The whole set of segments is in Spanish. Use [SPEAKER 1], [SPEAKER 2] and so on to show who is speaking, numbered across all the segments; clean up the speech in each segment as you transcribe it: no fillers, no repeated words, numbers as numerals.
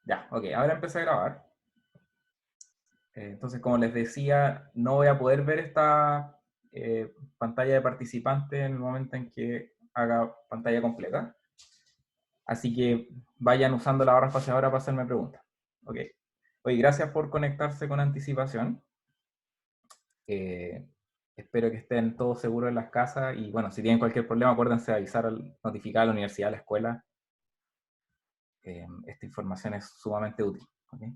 [SPEAKER 1] Ya, ok, ahora empecé a grabar. Entonces, como les decía, no voy a poder ver esta pantalla de participante en el momento en que haga pantalla completa. Así que vayan usando la barra espaciadora para hacerme preguntas. Ok. Oye, gracias por conectarse con anticipación. Eh, Espero que estén todos seguros en las casas y bueno, si tienen cualquier problema, acuérdense de avisar, notificar a la universidad, a la escuela. Esta información es sumamente útil. ¿Okay?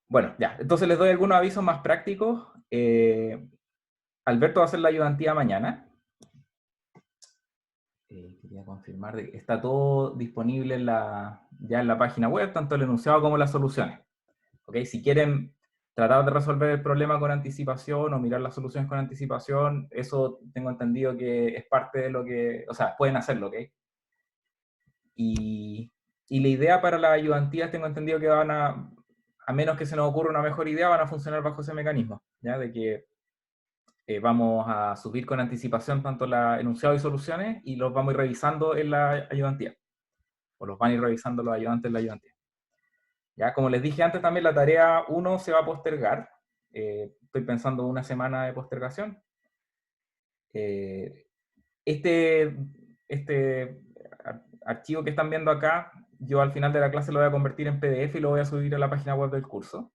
[SPEAKER 1] Bueno, ya, entonces les doy algunos avisos más prácticos. Alberto va a hacer la ayudantía mañana. Quería confirmar de que está todo disponible ya en la página web, tanto el enunciado como las soluciones. ¿Okay? Si quieren tratar de resolver el problema con anticipación o mirar las soluciones con anticipación, eso tengo entendido que es parte de lo que, o sea, pueden hacerlo, ¿ok? Y la idea para las ayudantías, tengo entendido que a menos que se nos ocurra una mejor idea, van a funcionar bajo ese mecanismo, ¿ya? De que vamos a subir con anticipación tanto la enunciado y soluciones y los vamos a ir revisando en la ayudantía. O los van a ir revisando los ayudantes en la ayudantía. Ya, como les dije antes, también la tarea 1 se va a postergar. Estoy pensando una semana de postergación. Eh, este archivo que están viendo acá, yo al final de la clase lo voy a convertir en PDF y lo voy a subir a la página web del curso.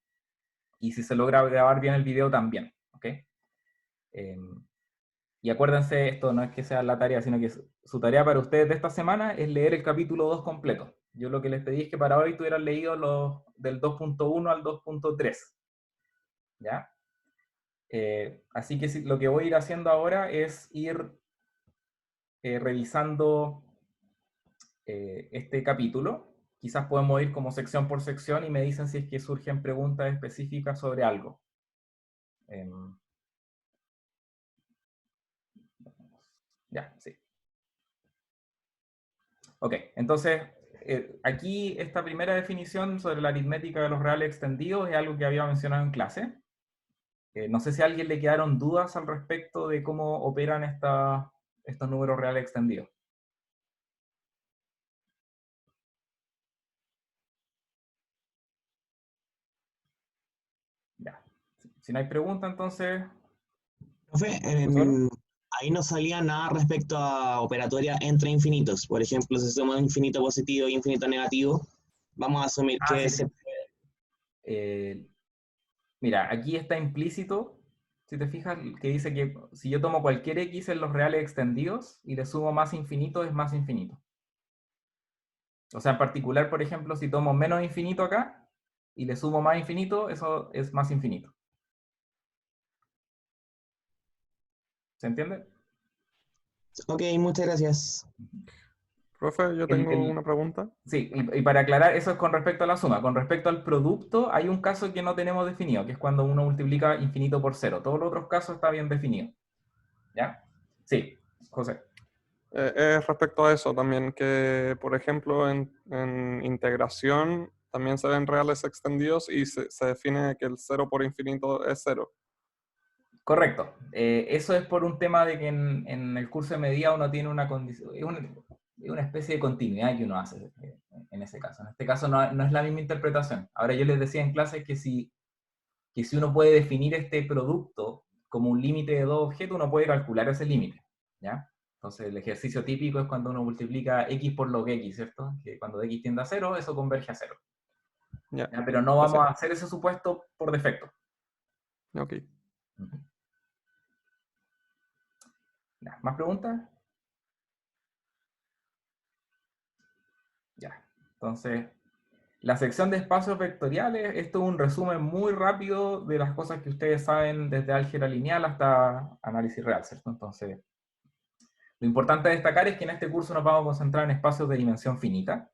[SPEAKER 1] Y si se logra grabar bien el video también. ¿Ok? Y acuérdense, esto no es que sea la tarea, sino que su tarea para ustedes de esta semana es leer el capítulo 2 completo. Yo lo que les pedí es que para hoy tuvieran leído los del 2.1 al 2.3. ¿Ya? Así que lo que voy a ir haciendo ahora es ir revisando este capítulo. Quizás podemos ir como sección por sección y me dicen si es que surgen preguntas específicas sobre algo. Ya, sí. Ok, entonces aquí esta primera definición sobre la aritmética de los reales extendidos es algo que había mencionado en clase. No sé si a alguien le quedaron dudas al respecto de cómo operan estos números reales extendidos. Ya. Si no hay pregunta, entonces,
[SPEAKER 2] Profe,
[SPEAKER 1] profesor.
[SPEAKER 2] ahí no salía nada respecto a operatorias entre infinitos. Por ejemplo, si somos infinito positivo y infinito negativo, vamos a asumir
[SPEAKER 1] Ah,
[SPEAKER 2] que
[SPEAKER 1] sí. Eh, Mira, aquí está implícito, si te fijas, que dice que si yo tomo cualquier x en los reales extendidos y le sumo más infinito, es más infinito. O sea, en particular, por ejemplo, si tomo menos infinito acá y le sumo más infinito, eso es más infinito. ¿Se entiende?
[SPEAKER 2] Ok, muchas gracias.
[SPEAKER 3] Profe, yo
[SPEAKER 1] El,
[SPEAKER 3] tengo
[SPEAKER 1] el-
[SPEAKER 3] una pregunta.
[SPEAKER 1] sí, y para aclarar, eso es con respecto a la suma. Con respecto al producto, hay un caso que no tenemos definido, que es cuando uno multiplica infinito por cero. Todos los otros casos está bien definido. ¿Ya? Sí, José.
[SPEAKER 3] Es respecto a eso también, que por ejemplo en integración también se ven reales extendidos y se define que el cero por infinito es cero.
[SPEAKER 1] Correcto. Eso es por un tema de que en el curso de medida uno tiene una condición, es una especie de continuidad que uno hace en ese caso. En este caso no es la misma interpretación. Ahora yo les decía en clase que si uno puede definir este producto como un límite de dos objetos, uno puede calcular ese límite. ¿Ya? Entonces el ejercicio típico es cuando uno multiplica x por log x, ¿cierto? Que cuando x tiende a cero, eso converge a cero.
[SPEAKER 3] Ya,
[SPEAKER 1] ¿Ya? Pero no vamos
[SPEAKER 3] gracias.
[SPEAKER 1] a hacer ese supuesto por defecto.
[SPEAKER 3] Ok.
[SPEAKER 1] Ujú. ¿Ya? ¿Más preguntas? Ya. Entonces, la sección de espacios vectoriales, esto es un resumen muy rápido de las cosas que ustedes saben desde álgebra lineal hasta análisis real, ¿cierto? Entonces, lo importante de destacar es que en este curso nos vamos a concentrar en espacios de dimensión finita,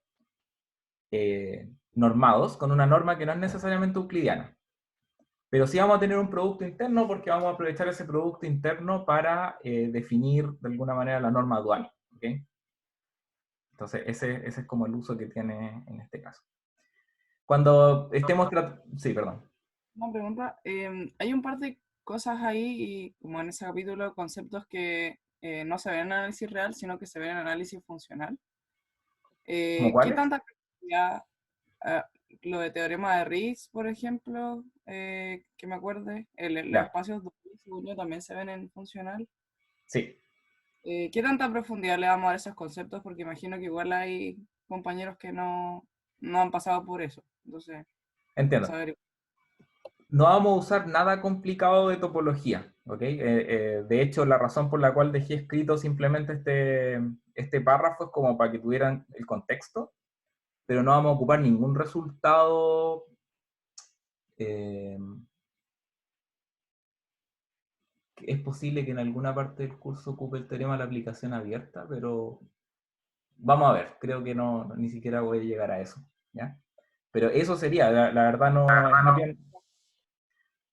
[SPEAKER 1] normados, con una norma que no es necesariamente euclidiana. Pero sí vamos a tener un producto interno porque vamos a aprovechar ese producto interno para definir de alguna manera la norma dual. ¿Okay? Entonces, ese es como el uso que tiene en este caso. Cuando estemos tratando... Sí, perdón.
[SPEAKER 4] Una pregunta. Hay un par de cosas ahí, y como en ese capítulo, conceptos que no se ven en análisis real, sino que se ven en análisis funcional.
[SPEAKER 1] ¿Cómo
[SPEAKER 4] ¿Qué
[SPEAKER 1] cuáles?
[SPEAKER 4] tanta complejidad? lo de teorema de Ries, por ejemplo, que me acuerde, los
[SPEAKER 1] Ya,
[SPEAKER 4] espacios duales, según yo, también se ven en funcional.
[SPEAKER 1] sí,
[SPEAKER 4] ¿Qué tanta profundidad le damos a esos conceptos? Porque imagino que igual hay compañeros que no han pasado por eso. Entonces, para
[SPEAKER 1] entiendo.
[SPEAKER 4] saber.
[SPEAKER 1] No vamos a usar nada complicado de topología, ¿ok? De hecho, la razón por la cual dejé escrito simplemente este párrafo es como para que tuvieran el contexto, pero no vamos a ocupar ningún resultado. eh, es posible que en alguna parte del curso ocupe el teorema de la aplicación abierta, pero vamos a ver, creo que no, ni siquiera voy a llegar a eso, ¿ya? Pero eso sería, la verdad no, es más bien...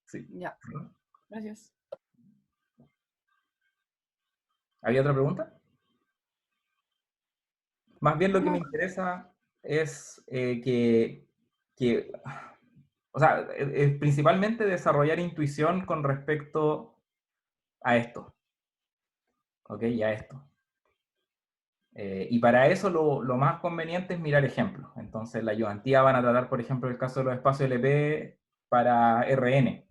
[SPEAKER 1] Sí.
[SPEAKER 4] Ya, gracias.
[SPEAKER 1] ¿Había otra pregunta? Más bien lo que me
[SPEAKER 4] No,
[SPEAKER 1] interesa es o sea, es principalmente desarrollar intuición con respecto a esto, ¿ok? Y a esto. Y para eso lo más conveniente es mirar ejemplos. Entonces, la ayudantía van a tratar, por ejemplo, el caso de los espacios LP para RN,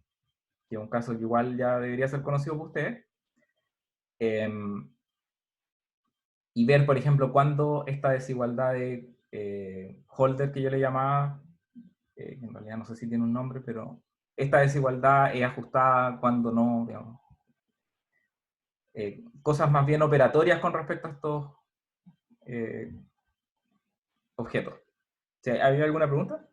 [SPEAKER 1] que es un caso que igual ya debería ser conocido por ustedes. Y ver, por ejemplo, cuándo esta desigualdad de Holder, que yo le llamaba, en realidad no sé si tiene un nombre, pero esta desigualdad es ajustada cuando no, digamos. Cosas más bien operatorias con respecto a estos eh, objetos. ¿Había alguna pregunta?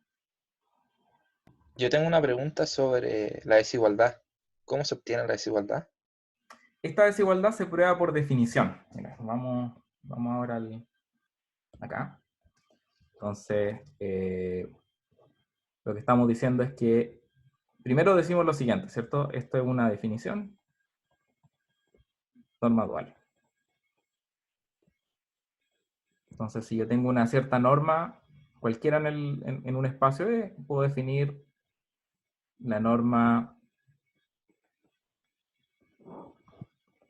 [SPEAKER 5] Yo tengo una pregunta sobre la desigualdad. ¿Cómo se obtiene la desigualdad?
[SPEAKER 1] Esta desigualdad se prueba por definición. Mira, vamos ahora acá. Entonces, lo que estamos diciendo es que primero decimos lo siguiente, ¿cierto? Esto es una definición, norma dual. Entonces, si yo tengo una cierta norma, cualquiera en un espacio E, puedo definir la norma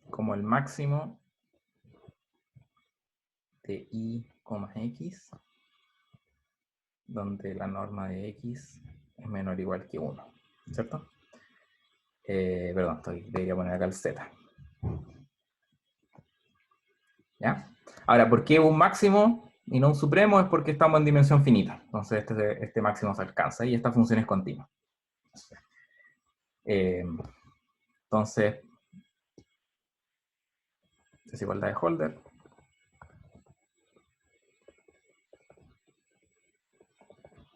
[SPEAKER 1] como el máximo de I, X, donde la norma de X es menor o igual que 1, ¿cierto? Perdón, debería poner acá el Z. ¿Ya? Ahora, ¿por qué un máximo y no un supremo? Es porque estamos en dimensión finita. Entonces este máximo se alcanza y esta función es continua. Entonces, desigualdad de Holder.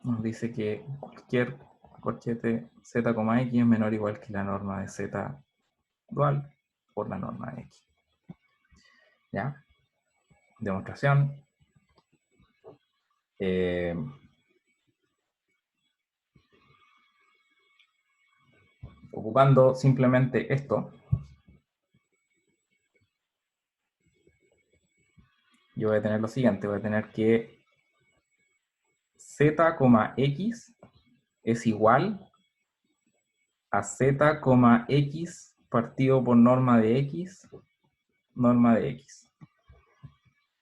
[SPEAKER 1] Nos dice que cualquier corchete z, x es menor o igual que la norma de z dual por la norma de x. ¿Ya? Demostración. Ocupando simplemente esto, yo voy a tener lo siguiente, voy a tener que z, x es igual a z, x partido por norma de x, norma de x.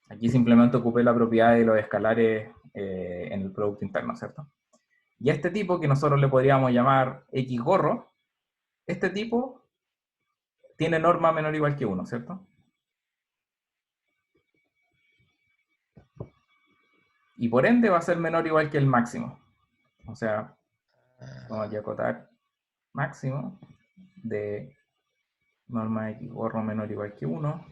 [SPEAKER 1] Aquí simplemente ocupé la propiedad de los escalares en el producto interno, ¿cierto? Y a este tipo, que nosotros le podríamos llamar x gorro, este tipo tiene norma menor o igual que 1, ¿cierto? Y por ende va a ser menor o igual que el máximo. O sea, vamos aquí a acotar máximo de norma x gorro menor o igual que 1,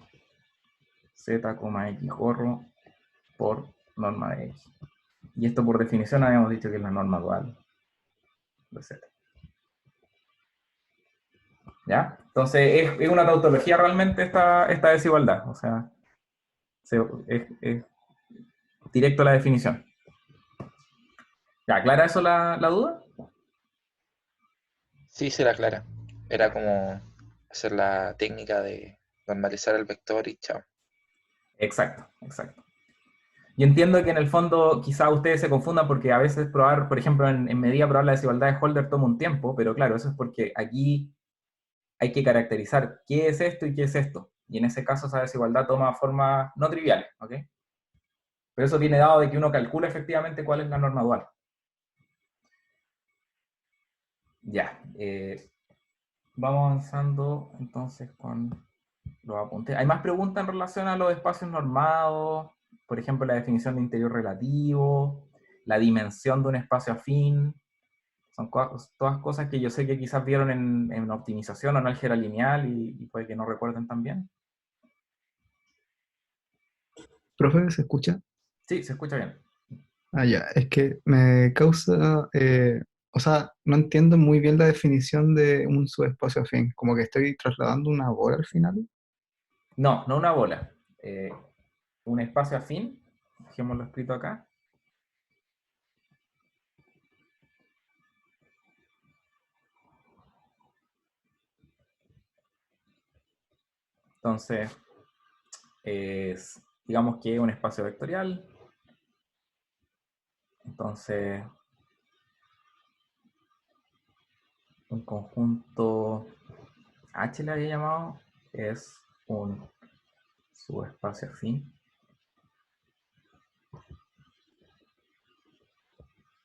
[SPEAKER 1] z, x gorro por norma de x. Y esto por definición habíamos dicho que es la norma dual de z. ¿Ya? Entonces es una tautología realmente esta desigualdad. O sea, es directo a la definición. ¿Ya aclara eso la duda?
[SPEAKER 5] Sí, se la aclara. Era como hacer la técnica de normalizar el vector y chao.
[SPEAKER 1] Exacto, exacto. Yo entiendo que en el fondo quizá ustedes se confundan porque a veces probar, por ejemplo, en medida probar la desigualdad de Holder toma un tiempo, pero claro, eso es porque aquí hay que caracterizar qué es esto y qué es esto. Y en ese caso esa desigualdad toma formas no triviales, ¿ok? Pero eso viene dado de que uno calcula efectivamente cuál es la norma dual. Ya. Vamos avanzando entonces con los apuntes. ¿Hay más preguntas en relación a los espacios normados? Por ejemplo, la definición de interior relativo, la dimensión de un espacio afín. Son todas cosas que yo sé que quizás vieron en optimización o en álgebra lineal y puede que no recuerden también.
[SPEAKER 6] Profe, ¿se escucha?
[SPEAKER 1] Sí, se escucha bien.
[SPEAKER 6] Ah, ya, es que me causa, o sea, no entiendo muy bien la definición de un subespacio afín, como que estoy trasladando una bola al final.
[SPEAKER 1] No, no una bola. Un espacio afín, dejémoslo escrito acá. Entonces, digamos que un espacio vectorial. Entonces, un conjunto H le había llamado, es un subespacio afín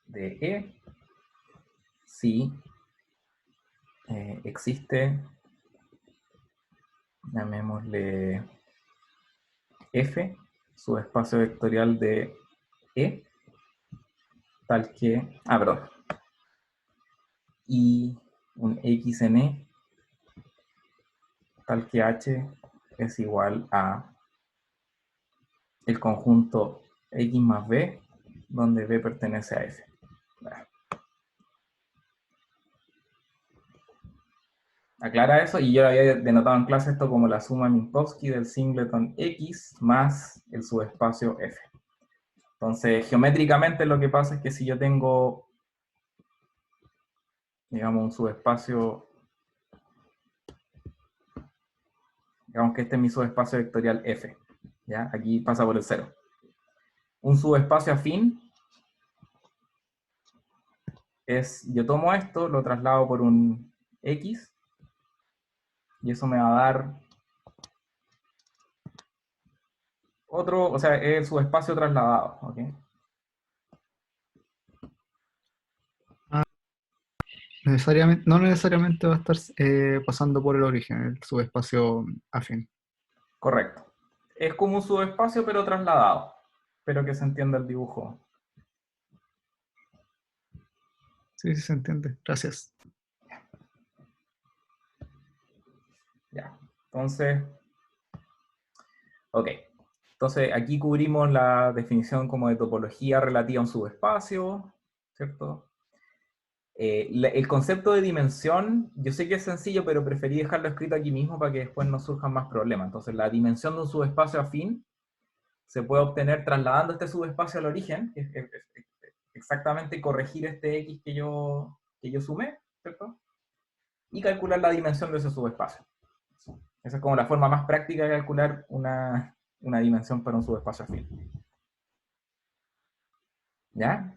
[SPEAKER 1] de E si existe, llamémosle F, subespacio vectorial de E, tal que, perdón, y un X en E, tal que H es igual a el conjunto X más B, donde B pertenece a F. Aclara eso, y yo había denotado en clase esto como la suma Minkowski del singleton X más el subespacio F. Entonces, geométricamente lo que pasa es que si yo tengo, digamos, un subespacio, digamos que este es mi subespacio vectorial F, ¿ya? Aquí pasa por el 0. Un subespacio afín es, yo tomo esto, lo traslado por un X, y eso me va a dar otro, o sea, es el subespacio trasladado, ¿ok?
[SPEAKER 6] Necesariamente, no necesariamente va a estar pasando por el origen, el subespacio afín.
[SPEAKER 1] Correcto. Es como un subespacio, pero trasladado. Espero que se entienda el dibujo.
[SPEAKER 6] Sí, sí se entiende. Gracias.
[SPEAKER 1] Ya. Entonces, ok. Entonces, aquí cubrimos la definición como de topología relativa a un subespacio, ¿cierto? El concepto de dimensión, yo sé que es sencillo, pero preferí dejarlo escrito aquí mismo para que después no surjan más problemas. Entonces, la dimensión de un subespacio afín se puede obtener trasladando este subespacio al origen, que es exactamente corregir este X que yo sumé, ¿cierto? Y calcular la dimensión de ese subespacio. Esa es como la forma más práctica de calcular una dimensión para un subespacio afín. ¿Ya?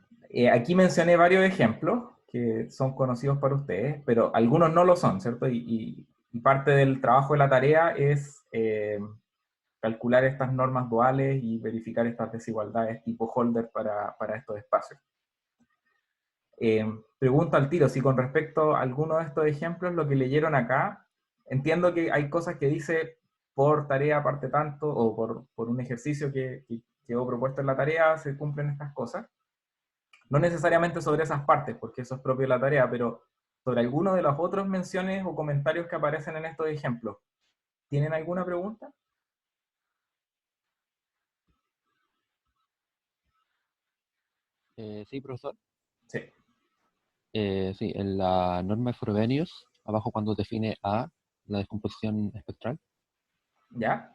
[SPEAKER 1] Aquí mencioné varios ejemplos que son conocidos para ustedes, pero algunos no lo son, ¿cierto? Y parte del trabajo de la tarea es calcular estas normas duales y verificar estas desigualdades tipo Holder para estos espacios. Pregunto al tiro, si con respecto a alguno de estos ejemplos, lo que leyeron acá, entiendo que hay cosas que dice por tarea parte tanto, o por un ejercicio que quedó propuesto en la tarea, se cumplen estas cosas. No necesariamente sobre esas partes, porque eso es propio de la tarea, pero sobre alguno de las otras menciones o comentarios que aparecen en estos ejemplos. ¿Tienen alguna pregunta?
[SPEAKER 7] Sí, profesor.
[SPEAKER 1] Sí.
[SPEAKER 7] Sí, en la norma de Frobenius, abajo cuando define A, la descomposición espectral,
[SPEAKER 1] ¿Ya?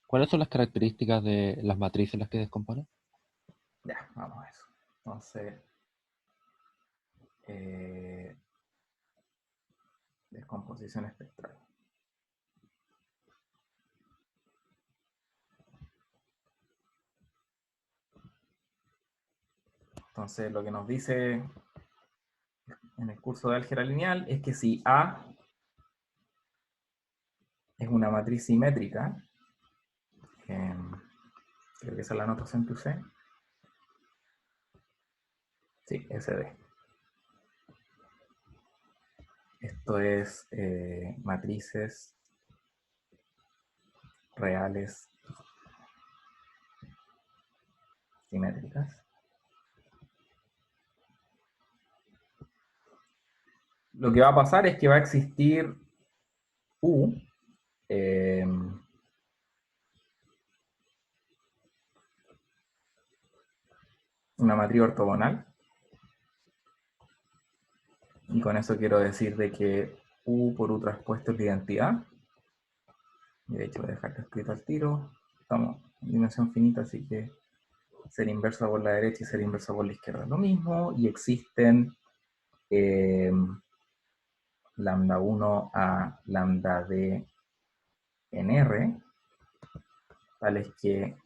[SPEAKER 7] ¿cuáles son las características de las matrices en las que descompone?
[SPEAKER 1] Ya, vamos a eso. Entonces, descomposición espectral. Entonces, lo que nos dice en el curso de álgebra lineal es que si A es una matriz simétrica, creo que esa es la notación que usé. Sí, SD. Esto es matrices reales simétricas. Lo que va a pasar es que va a existir U, una matriz ortogonal, y con eso quiero decir de que U por U traspuesto es la identidad. Y de hecho voy a dejar escrito al tiro. Estamos en dimensión finita, así que ser inversa por la derecha y ser inversa por la izquierda es lo mismo, y existen lambda 1 a lambda d en R, tales que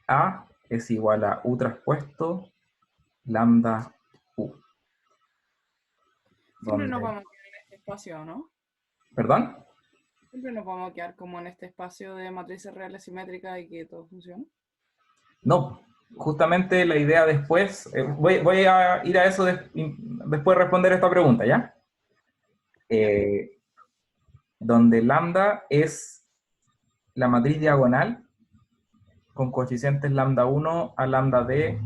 [SPEAKER 1] A es igual a U traspuesto lambda U.
[SPEAKER 4] Siempre
[SPEAKER 1] Donde,
[SPEAKER 4] nos vamos a quedar en este espacio, ¿no?
[SPEAKER 1] ¿perdón?
[SPEAKER 4] Siempre nos vamos a quedar como en este espacio de matrices reales simétricas y que todo funcione.
[SPEAKER 1] No, justamente la idea después, voy a ir a eso después de responder esta pregunta, ¿ya? Donde lambda es la matriz diagonal con coeficientes lambda 1 a lambda d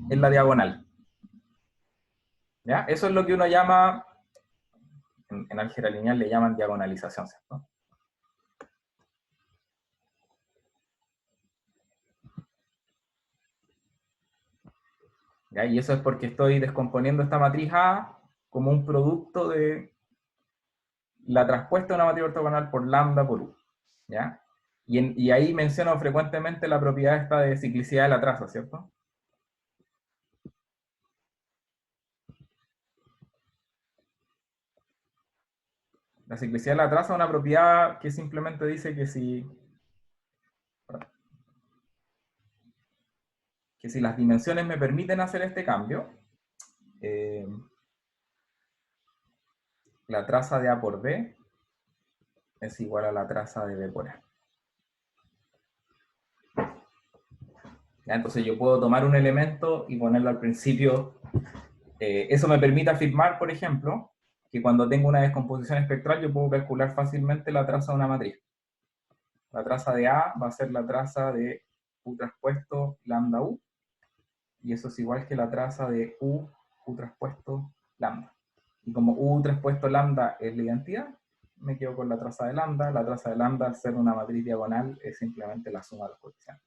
[SPEAKER 1] en la diagonal. ¿Ya? Eso es lo que uno llama, en álgebra lineal le llaman diagonalización, ¿cierto? ¿Ya? Y eso es porque estoy descomponiendo esta matriz A como un producto de la traspuesta de una matriz ortogonal por lambda por U. ¿Ya? Y ahí menciono frecuentemente la propiedad esta de ciclicidad de la traza, ¿cierto? La ciclicidad de la traza es una propiedad que simplemente dice que si las dimensiones me permiten hacer este cambio, la traza de A por B es igual a la traza de B por A. ¿Ya? Entonces yo puedo tomar un elemento y ponerlo al principio. Eso me permite afirmar, por ejemplo, que cuando tengo una descomposición espectral yo puedo calcular fácilmente la traza de una matriz. La traza de A va a ser la traza de U traspuesto lambda U, y eso es igual que la traza de U traspuesto lambda. Y como U traspuesto lambda es la identidad, me quedo con la traza de lambda. La traza de lambda, al ser una matriz diagonal, es simplemente la suma de los coeficientes.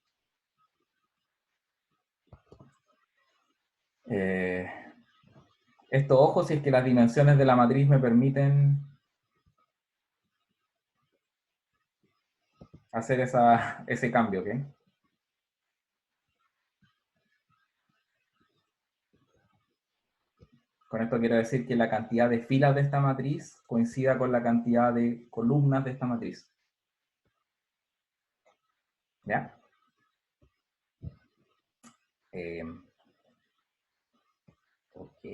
[SPEAKER 1] Esto, ojo, si es que las dimensiones de la matriz me permiten hacer ese cambio, ¿ok? Con esto quiero decir que la cantidad de filas de esta matriz coincida con la cantidad de columnas de esta matriz. ¿Ya? Ok.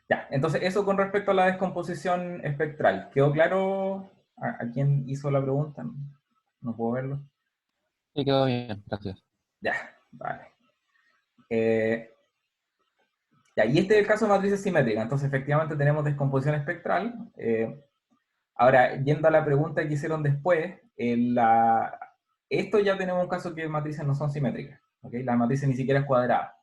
[SPEAKER 1] Ya, entonces eso con respecto a la descomposición espectral. ¿Quedó claro a quién hizo la pregunta? No puedo verlo.
[SPEAKER 7] Sí, quedó bien, gracias.
[SPEAKER 1] Ya, vale. Ya, y este es el caso de matrices simétricas. Entonces efectivamente tenemos descomposición espectral. Ahora, yendo a la pregunta que hicieron después, esto ya tenemos un caso que matrices no son simétricas. ¿Okay? La matriz ni siquiera es cuadrada.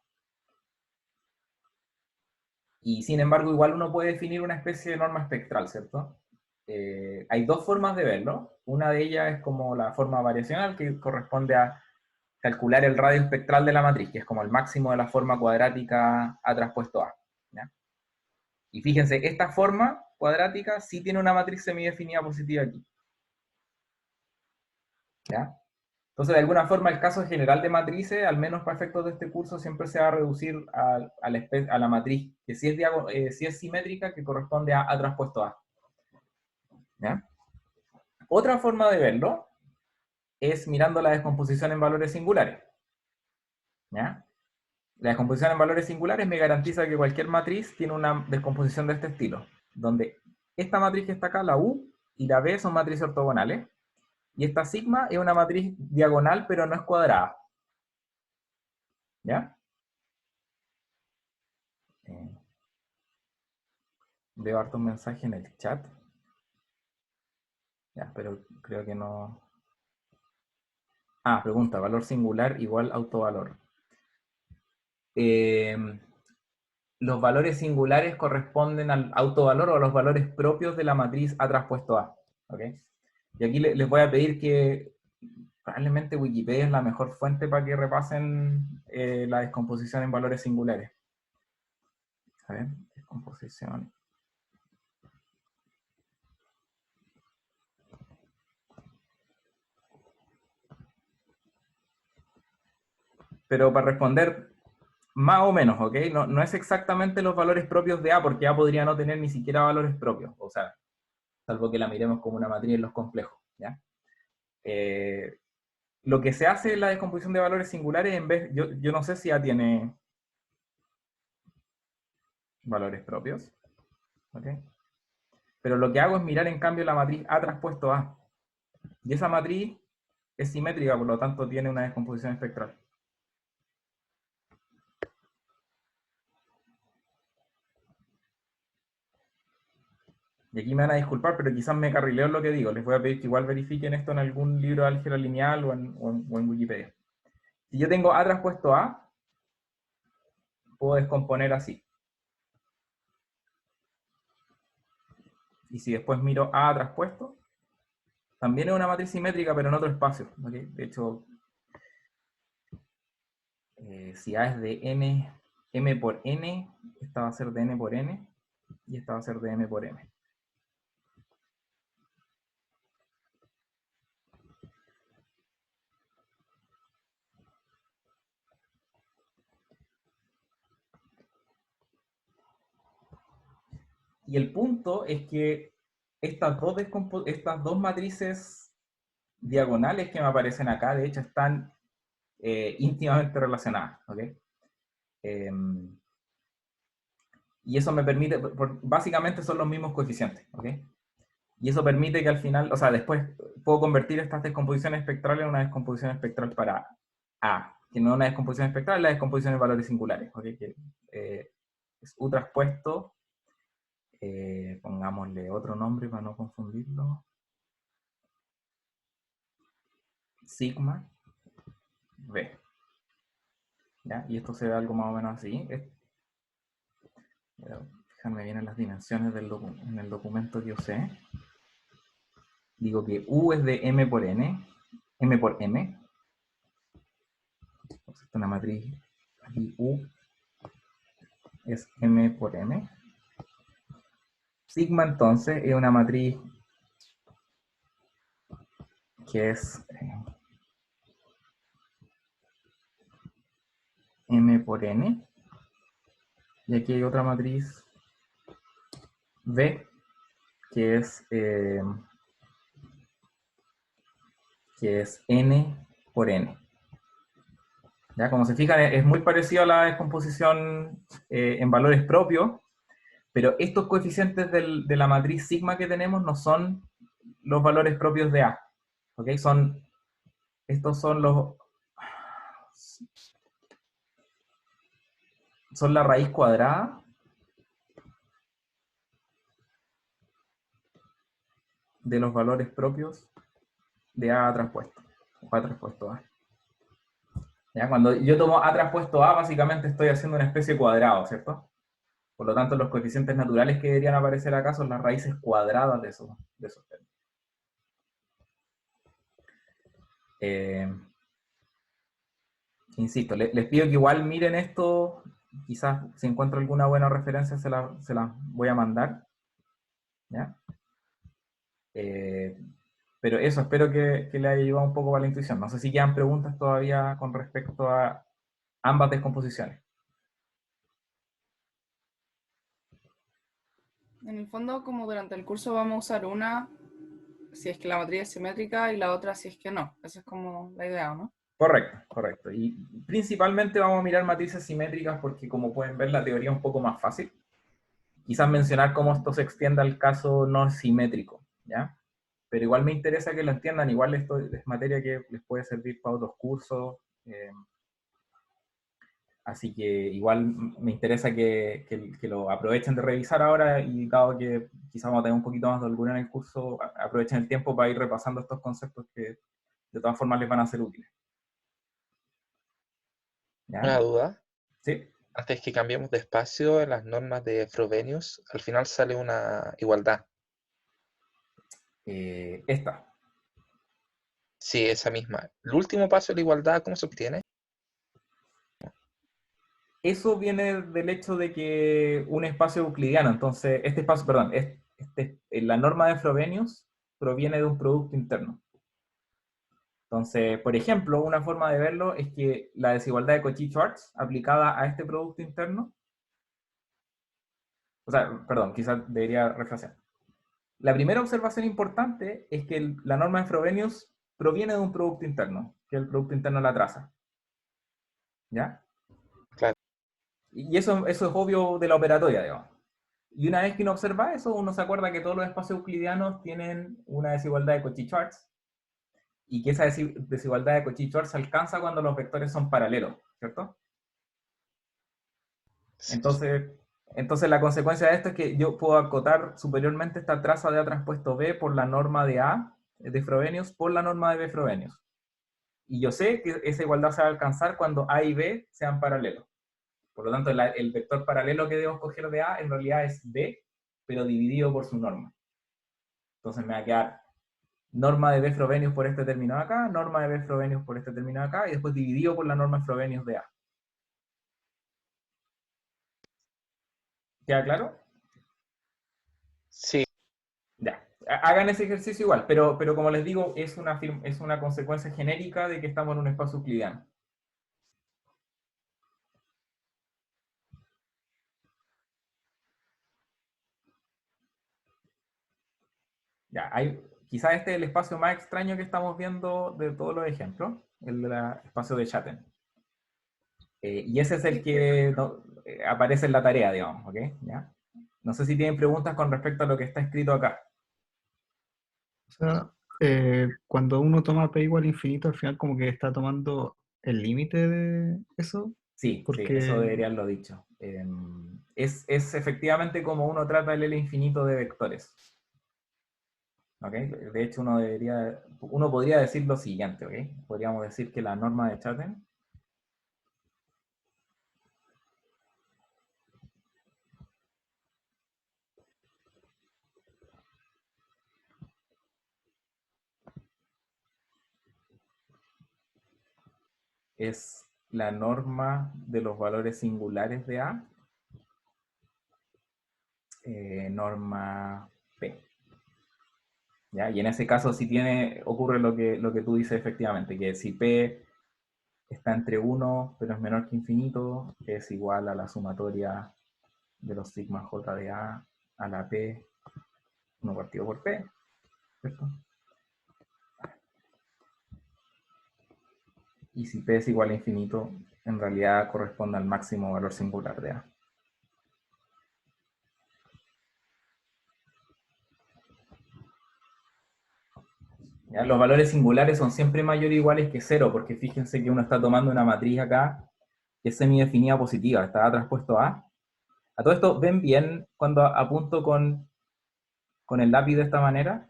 [SPEAKER 1] Y sin embargo, igual uno puede definir una especie de norma espectral, ¿cierto? Hay dos formas de verlo. Una de ellas es como la forma variacional, que corresponde a calcular el radio espectral de la matriz, que es como el máximo de la forma cuadrática A traspuesto A. ¿Ya? Y fíjense, esta forma cuadrática sí tiene una matriz semidefinida positiva aquí. ¿Ya? Entonces, de alguna forma, el caso general de matrices, al menos para efectos de este curso, siempre se va a reducir a la matriz que sí es simétrica, que corresponde a A traspuesto A. ¿Ya? Otra forma de verlo es mirando la descomposición en valores singulares. ¿Ya? La descomposición en valores singulares me garantiza que cualquier matriz tiene una descomposición de este estilo, donde esta matriz que está acá, la U y la B, son matrices ortogonales, y esta sigma es una matriz diagonal, pero no es cuadrada. ¿Ya? Veo hartos mensajes en el chat. Ya, pero creo que no. Ah, pregunta, valor singular igual autovalor. Los valores singulares corresponden al autovalor o a los valores propios de la matriz A traspuesto A. ¿Ok? Y aquí les voy a pedir que probablemente Wikipedia es la mejor fuente para que repasen la descomposición en valores singulares. A ver, descomposición. Pero para responder, más o menos, ¿ok? No es exactamente los valores propios de A, porque A podría no tener ni siquiera valores propios, o sea, salvo que la miremos como una matriz en los complejos, ¿ya? Lo que se hace en la descomposición de valores singulares, yo no sé si A tiene valores propios, ¿ok? Pero lo que hago es mirar en cambio la matriz A traspuesto A. Y esa matriz es simétrica, por lo tanto tiene una descomposición espectral. Y aquí me van a disculpar, pero quizás me carrileo en lo que digo. Les voy a pedir que igual verifiquen esto en algún libro de álgebra lineal o en Wikipedia. Si yo tengo A traspuesto A, puedo descomponer así. Y si después miro A traspuesto, también es una matriz simétrica, pero en otro espacio. ¿Okay? De hecho, si A es de n, m por n, esta va a ser de n por n, y esta va a ser de m por m. Y el punto es que estas dos matrices diagonales que me aparecen acá, de hecho, están íntimamente relacionadas. ¿Okay? Y eso me permite, básicamente son los mismos coeficientes. ¿Okay? Y eso permite que al final, o sea, después puedo convertir estas descomposiciones espectrales en una descomposición espectral para A, que no es una descomposición espectral, es la descomposición de valores singulares. ¿Okay? Que es U traspuesto, pongámosle otro nombre para no confundirlo. Sigma V. ¿Ya? Y esto se ve algo más o menos así. Fijarme bien en las dimensiones en el documento que usé. Digo que U es de M por N, M por M. Entonces, esta es una matriz, aquí U es M por M. Sigma entonces es una matriz que es M por N. Y aquí hay otra matriz V que es N por N. ¿Ya? Como se fijan, es muy parecido a la descomposición en valores propios, pero estos coeficientes de la matriz sigma que tenemos no son los valores propios de A. ¿Okay? Estos son la raíz cuadrada de los valores propios de A traspuesto, o A traspuesto A. ¿Ya? Cuando yo tomo A traspuesto A, básicamente estoy haciendo una especie de cuadrado, ¿cierto? Por lo tanto, los coeficientes naturales que deberían aparecer acá son las raíces cuadradas de esos términos. Insisto, les pido que igual miren esto, quizás si encuentro alguna buena referencia se la voy a mandar. ¿Ya? Pero eso, espero que le haya ayudado un poco a la intuición. No sé si quedan preguntas todavía con respecto a ambas descomposiciones.
[SPEAKER 4] En el fondo, como durante el curso vamos a usar una si es que la matriz es simétrica y la otra si es que no. Esa es como la idea, ¿no?
[SPEAKER 1] Correcto, correcto. Y principalmente vamos a mirar matrices simétricas porque, como pueden ver, la teoría es un poco más fácil. Quizás mencionar cómo esto se extiende al caso no simétrico, ¿ya? Pero igual me interesa que lo entiendan, igual esto es materia que les puede servir para otros cursos. Así que igual me interesa que lo aprovechen de revisar ahora y dado que quizás vamos a tener un poquito más de holgura en el curso, aprovechen el tiempo para ir repasando estos conceptos que de todas formas les van a ser útiles. ¿Ya?
[SPEAKER 5] Una duda.
[SPEAKER 1] ¿Sí?
[SPEAKER 5] Antes que cambiemos de espacio, en las normas de Frobenius, al final sale una igualdad.
[SPEAKER 1] Esta.
[SPEAKER 5] Sí, esa misma. El último paso de la igualdad, ¿cómo se obtiene?
[SPEAKER 1] Eso viene del hecho de que un espacio euclidiano, entonces, este espacio, perdón, la norma de Frobenius proviene de un producto interno. Entonces, por ejemplo, una forma de verlo es que la desigualdad de Cauchy-Schwarz aplicada a este producto interno, o sea, perdón, quizás debería refrasear. La primera observación importante es que la norma de Frobenius proviene de un producto interno, que es el producto interno de la traza. ¿Ya?
[SPEAKER 5] Claro.
[SPEAKER 1] Y eso es obvio de la operatoria, digamos. Y una vez que uno observa eso, uno se acuerda que todos los espacios euclidianos tienen una desigualdad de Cauchy-Schwarz, y que esa desigualdad de Cauchy-Schwarz se alcanza cuando los vectores son paralelos, ¿cierto? Entonces la consecuencia de esto es que yo puedo acotar superiormente esta traza de A transpuesto B por la norma de A de Frobenius por la norma de B Frobenius. Y yo sé que esa igualdad se va a alcanzar cuando A y B sean paralelos. Por lo tanto, el vector paralelo que debo escoger de A en realidad es B, pero dividido por su norma. Entonces me va a quedar norma de B Frobenius por este término de acá, norma de B Frobenius por este término de acá, y después dividido por la norma de Frobenius de A. ¿Queda claro?
[SPEAKER 5] Sí,
[SPEAKER 1] Ya. Hagan ese ejercicio igual, pero como les digo, es una consecuencia genérica de que estamos en un espacio euclidiano. Ya, quizás este es el espacio más extraño que estamos viendo de todos los ejemplos, el espacio de Chatelard. Y ese es el que aparece en la tarea, digamos, ¿ok? ¿Ya? No sé si tienen preguntas con respecto a lo que está escrito acá.
[SPEAKER 6] O sea, cuando uno toma P igual infinito, al final como que está tomando el límite de eso,
[SPEAKER 1] Sí, sí, eso
[SPEAKER 6] porque,
[SPEAKER 1] debería haberlo dicho. Es efectivamente como uno trata el L infinito de vectores. ¿Ok? De hecho, uno podría decir lo siguiente, ¿ok? Podríamos decir que la norma de Chatelard es la norma de los valores singulares de A, norma P. ¿Ya? Y en ese caso sí ocurre lo que tú dices efectivamente, que si P está entre 1, pero es menor que infinito, es igual a la sumatoria de los sigma J de A a la P, 1 partido por P, ¿cierto? Y si P es igual a infinito, en realidad corresponde al máximo valor singular de A. ¿Ya? Los valores singulares son siempre mayor o iguales que 0, porque fíjense que uno está tomando una matriz acá que es semidefinida positiva, está traspuesto A. A todo esto, ¿ven bien cuando apunto con el lápiz de esta manera?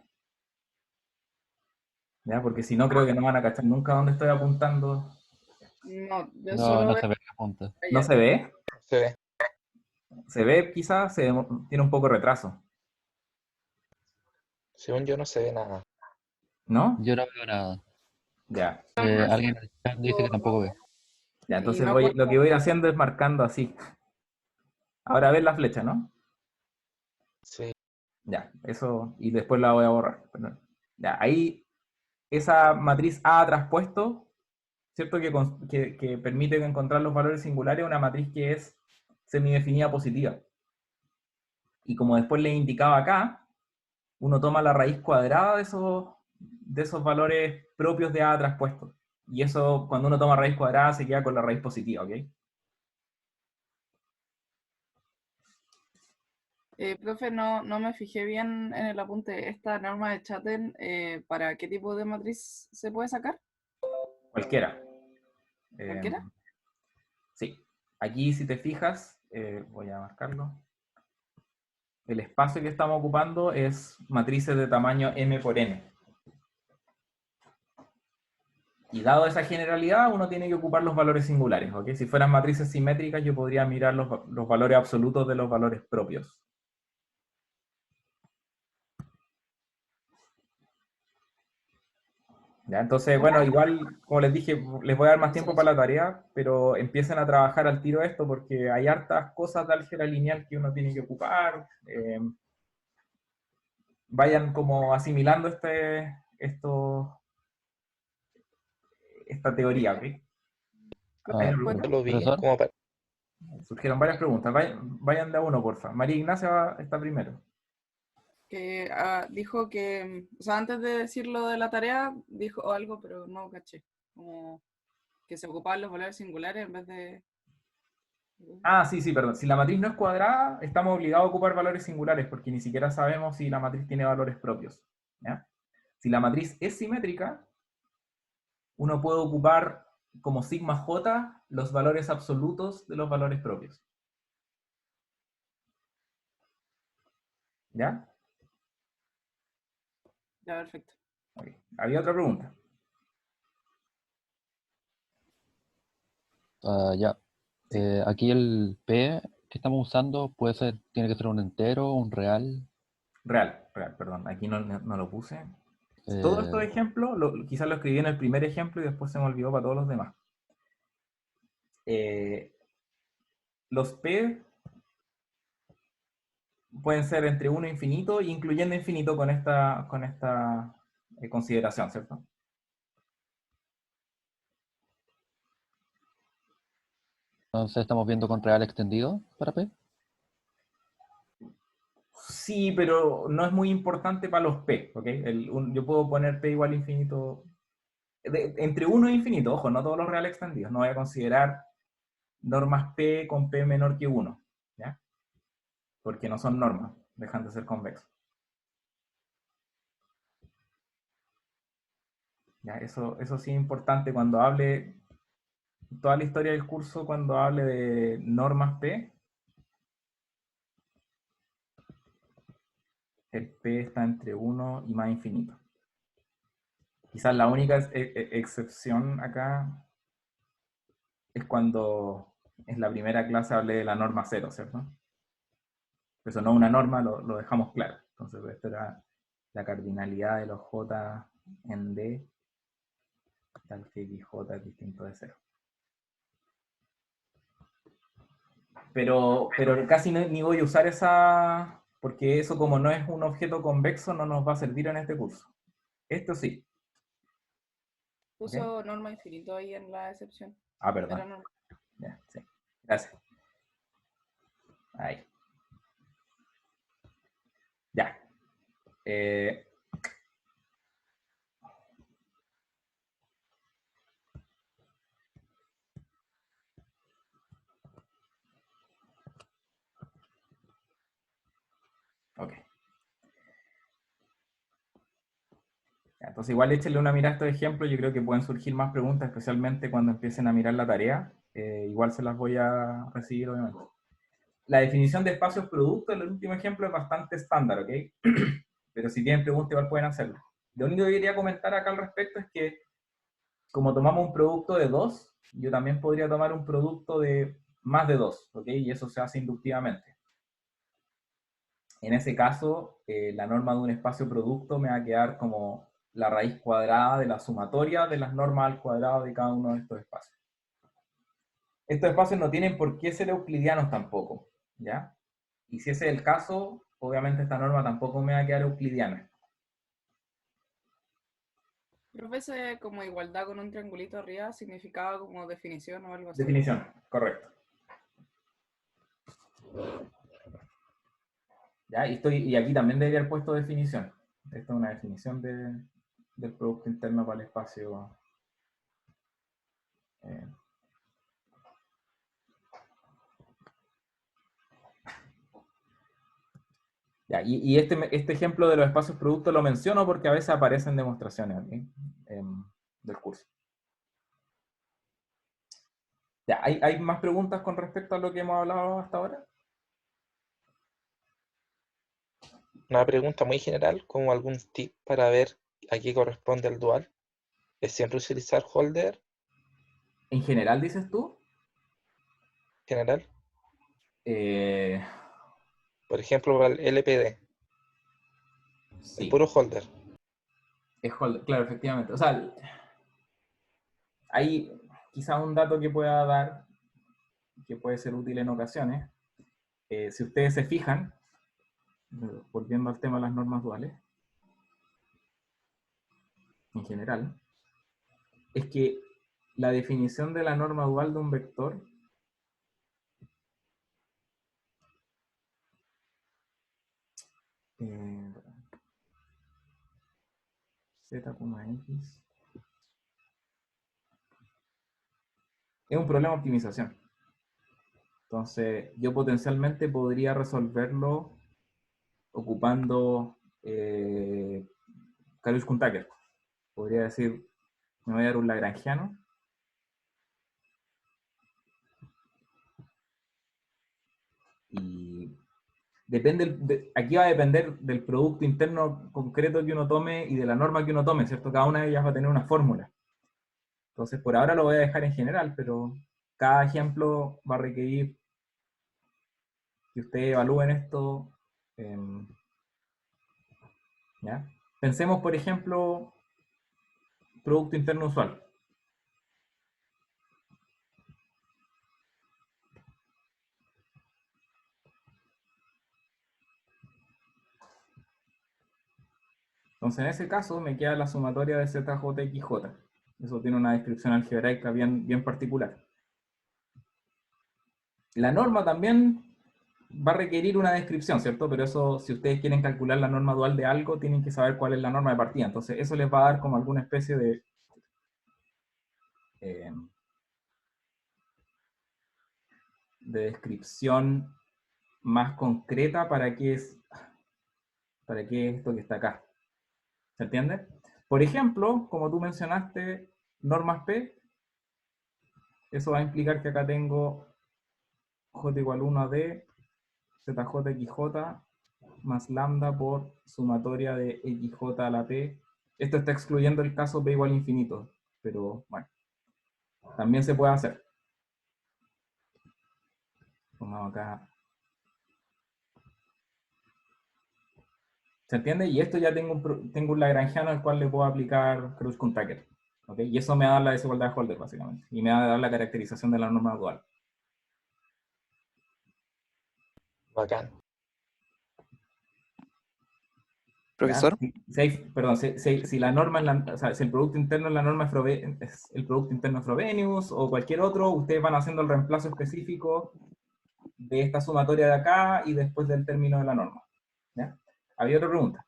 [SPEAKER 1] ¿Ya? Porque si no, creo que no van a cachar nunca dónde estoy apuntando.
[SPEAKER 4] No, yo
[SPEAKER 7] No,
[SPEAKER 4] solo
[SPEAKER 7] no
[SPEAKER 4] veo
[SPEAKER 7] se ve la punta.
[SPEAKER 1] ¿No
[SPEAKER 4] allá.
[SPEAKER 1] se ve?
[SPEAKER 5] se ve.
[SPEAKER 1] Se ve, quizás, tiene un poco de retraso.
[SPEAKER 5] Según yo no se ve nada.
[SPEAKER 1] ¿No?
[SPEAKER 7] Yo no veo nada.
[SPEAKER 1] Ya.
[SPEAKER 7] Alguien en el chat dice que tampoco ve.
[SPEAKER 1] Ya,
[SPEAKER 4] Y
[SPEAKER 1] entonces
[SPEAKER 4] no
[SPEAKER 1] lo que voy
[SPEAKER 4] cuesta.
[SPEAKER 1] haciendo es marcando así. Ahora ves la flecha, ¿no?
[SPEAKER 5] Sí,
[SPEAKER 1] Ya, eso, y después la voy a borrar. Perdón. Ya, ahí, esa matriz A traspuesto, ¿cierto? Que permite encontrar los valores singulares, una matriz que es semidefinida positiva. Y como después le indicaba acá, uno toma la raíz cuadrada de esos valores propios de A traspuesto. Y eso, cuando uno toma raíz cuadrada, se queda con la raíz positiva, ¿ok?
[SPEAKER 4] Profe, no me fijé bien en el apunte. ¿Esta norma de Chatelard para qué tipo de matriz se puede sacar?
[SPEAKER 1] Cualquiera.
[SPEAKER 4] ¿Cualquiera?
[SPEAKER 1] Sí. Aquí, si te fijas, voy a marcarlo. El espacio que estamos ocupando es matrices de tamaño m por n. Y dado esa generalidad, uno tiene que ocupar los valores singulares, ¿ok? Si fueran matrices simétricas, yo podría mirar los valores absolutos de los valores propios. ¿Ya? Entonces, bueno, igual, como les dije, les voy a dar más tiempo para la tarea, pero empiecen a trabajar al tiro esto, porque hay hartas cosas de álgebra lineal que uno tiene que ocupar. Vayan como asimilando esta teoría, ¿ok? Hay una pregunta.
[SPEAKER 5] Lo vi
[SPEAKER 7] Profesor,
[SPEAKER 5] como para...
[SPEAKER 1] Surgieron varias preguntas. Vayan de a uno, porfa. María Ignacia está primero.
[SPEAKER 4] Que dijo que, o sea, antes de decir lo de la tarea, dijo algo, pero no caché. Como que se ocupaban los valores singulares en vez de...
[SPEAKER 1] Ah, sí, perdón. Si la matriz no es cuadrada, estamos obligados a ocupar valores singulares, porque ni siquiera sabemos si la matriz tiene valores propios. ¿Ya? Si la matriz es simétrica, uno puede ocupar como sigma j los valores absolutos de los valores propios. ¿Ya?
[SPEAKER 4] Ya, perfecto.
[SPEAKER 1] Ok. Había otra pregunta.
[SPEAKER 7] ya.
[SPEAKER 1] Sí.
[SPEAKER 7] Aquí el P que estamos usando tiene que ser un entero, un real.
[SPEAKER 1] Real, perdón. Aquí no lo puse. Todos estos ejemplos, quizás lo escribí en el primer ejemplo y después se me olvidó para todos los demás. Los P pueden ser entre 1 e infinito, incluyendo infinito con esta consideración, ¿cierto?
[SPEAKER 7] Entonces estamos viendo con real extendido para P.
[SPEAKER 1] Sí, pero no es muy importante para los P, ¿ok? Yo puedo poner P igual a infinito, entre 1 e infinito, ojo, no todos los reales extendidos, no voy a considerar normas P con P menor que 1, ¿ya? Porque no son normas, dejan de ser convexos. ¿Ya? Eso sí es importante cuando hable, toda la historia del curso, cuando hable de normas P, el P está entre 1 y más infinito. Quizás la única excepción acá es cuando en la primera clase hablé de la norma 0, ¿cierto? Eso no es una norma, lo dejamos claro. Entonces, esto era la cardinalidad de los J en D, tal que XJ es distinto de 0. Pero casi ni voy a usar esa, porque eso como no es un objeto convexo no nos va a servir en este curso. Esto sí.
[SPEAKER 4] Puso norma infinito ahí en la excepción.
[SPEAKER 1] Ah, perdón.
[SPEAKER 4] Era norma.
[SPEAKER 1] Ya, sí. Gracias. Ahí. Ya. Ok. Ya, entonces igual échenle una mirada a estos ejemplos, yo creo que pueden surgir más preguntas, especialmente cuando empiecen a mirar la tarea. Igual se las voy a recibir, obviamente. La definición de espacios productos, el último ejemplo, es bastante estándar, ¿ok? Pero si tienen preguntas igual pueden hacerlo. Lo único que quería comentar acá al respecto es que como tomamos un producto de 2, yo también podría tomar un producto de más de 2, ¿ok? Y eso se hace inductivamente. En ese caso, la norma de un espacio producto me va a quedar como la raíz cuadrada de la sumatoria de las normas al cuadrado de cada uno de estos espacios. Estos espacios no tienen por qué ser euclidianos tampoco, ¿ya? Y si ese es el caso, obviamente esta norma tampoco me va a quedar euclidiana.
[SPEAKER 4] Profe, como igualdad con un triangulito arriba, significaba como definición o algo así.
[SPEAKER 1] Definición, correcto. ¿Ya? Y aquí también debería haber puesto definición. Esta es una definición del producto interno para el espacio. Ya, y este ejemplo de los espacios productos lo menciono porque a veces aparecen demostraciones del curso. Ya, ¿hay más preguntas con respecto a lo que hemos hablado hasta ahora?
[SPEAKER 5] Una pregunta muy general, como algún tip para ver a qué corresponde el dual. ¿Es siempre utilizar holder
[SPEAKER 1] En general, dices tú,
[SPEAKER 5] general?
[SPEAKER 1] eh,
[SPEAKER 5] Por ejemplo, para el LPD, el
[SPEAKER 1] sí,
[SPEAKER 5] puro holder.
[SPEAKER 1] claro, efectivamente. O sea, hay quizá un dato que pueda dar, que puede ser útil en ocasiones. Si ustedes se fijan, volviendo al tema de las normas duales, en general, es que la definición de la norma dual de un vector z, x es un problema de optimización. Entonces, yo potencialmente podría resolverlo ocupando Karush-Tucker. Podría decir, me voy a dar un lagrangiano y aquí va a depender del producto interno concreto que uno tome y de la norma que uno tome, ¿cierto? Cada una de ellas va a tener una fórmula. Entonces, por ahora lo voy a dejar en general, pero cada ejemplo va a requerir que ustedes evalúen esto. ¿Ya? Pensemos, por ejemplo, Producto Interno Usual. Entonces, en ese caso, me queda la sumatoria de ZJ, Eso tiene una descripción algebraica bien particular. La norma también va a requerir una descripción, ¿cierto? Pero eso, si ustedes quieren calcular la norma dual de algo, tienen que saber cuál es la norma de partida. Entonces, eso les va a dar como alguna especie de descripción más concreta para qué es esto que está acá. ¿Se entiende? Por ejemplo, como tú mencionaste, normas P, eso va a implicar que acá tengo J igual 1 a D, ZJXJ más lambda por sumatoria de XJ a la P. Esto está excluyendo el caso P igual infinito, pero bueno, también se puede hacer. Pongamos acá. ¿Se entiende? Y esto ya tengo un lagrangiano al cual le puedo aplicar Karush-Tucker. ¿Okay? Y eso me da la desigualdad de Holder, básicamente. Y me va a dar la caracterización de la norma dual.
[SPEAKER 5] Bacán.
[SPEAKER 8] Profesor,
[SPEAKER 1] Si la norma, o sea, si el producto interno es la norma es el producto interno Frobenius o cualquier otro, ustedes van haciendo el reemplazo específico de esta sumatoria de acá y después del término de la norma. ¿Ya? Había otra pregunta.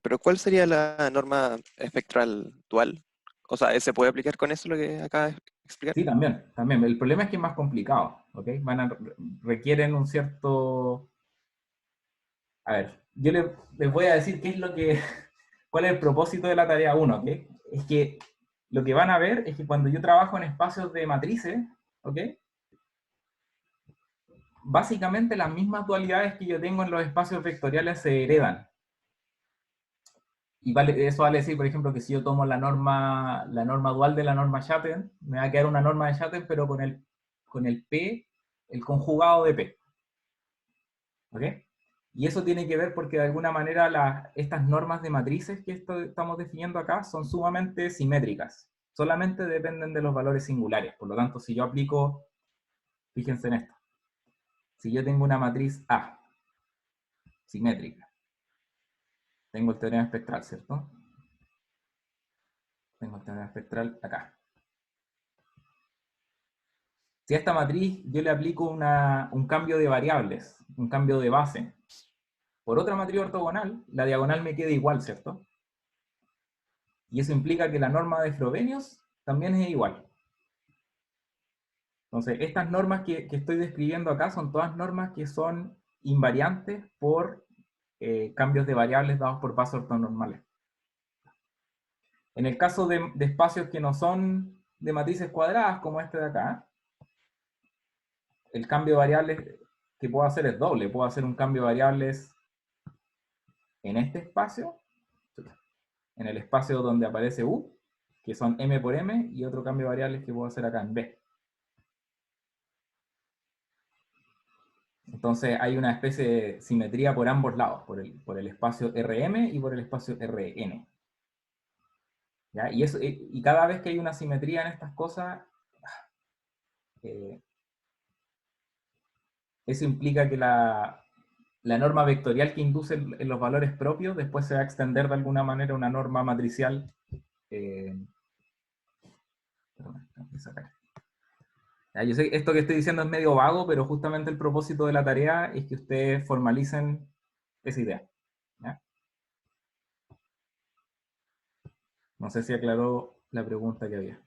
[SPEAKER 8] pero ¿cuál sería la norma espectral dual? O sea, ¿se puede aplicar con eso lo que acaba de explicar?
[SPEAKER 1] Sí, también. El problema es que es más complicado, ¿ok? Requieren un cierto... A ver, yo les voy a decir qué es cuál es el propósito de la tarea 1, ¿ok? Es que lo que van a ver es que cuando yo trabajo en espacios de matrices, ¿ok? Básicamente las mismas dualidades que yo tengo en los espacios vectoriales se heredan. Y eso vale decir, por ejemplo, que si yo tomo la norma dual de la norma Schatten, me va a quedar una norma de Schatten, pero con el P, el conjugado de P. ¿Ok? Y eso tiene que ver porque de alguna manera estas normas de matrices que estamos definiendo acá son sumamente simétricas. Solamente dependen de los valores singulares. Por lo tanto, si yo aplico, fíjense en esto. Si yo tengo una matriz A, simétrica, tengo el teorema espectral, ¿cierto? Tengo el teorema espectral acá. Si a esta matriz yo le aplico un cambio de variables, un cambio de base, por otra matriz ortogonal, la diagonal me queda igual, ¿cierto? Y eso implica que la norma de Frobenius también es igual. Entonces, estas normas que estoy describiendo acá son todas normas que son invariantes por cambios de variables dados por bases ortonormales. En el caso de espacios que no son de matrices cuadradas, como este de acá, el cambio de variables que puedo hacer es doble. Puedo hacer un cambio de variables en este espacio, en el espacio donde aparece U, que son M por M, y otro cambio de variables que puedo hacer acá en B. Entonces hay una especie de simetría por ambos lados, por el espacio Rm y por el espacio Rn. ¿Ya? Y cada vez que hay una simetría en estas cosas, eso implica que la norma vectorial que induce en los valores propios después se va a extender de alguna manera a una norma matricial. Ya, yo sé que esto que estoy diciendo es medio vago, pero justamente el propósito de la tarea es que ustedes formalicen esa idea. ¿Ya? No sé si aclaró la pregunta que había.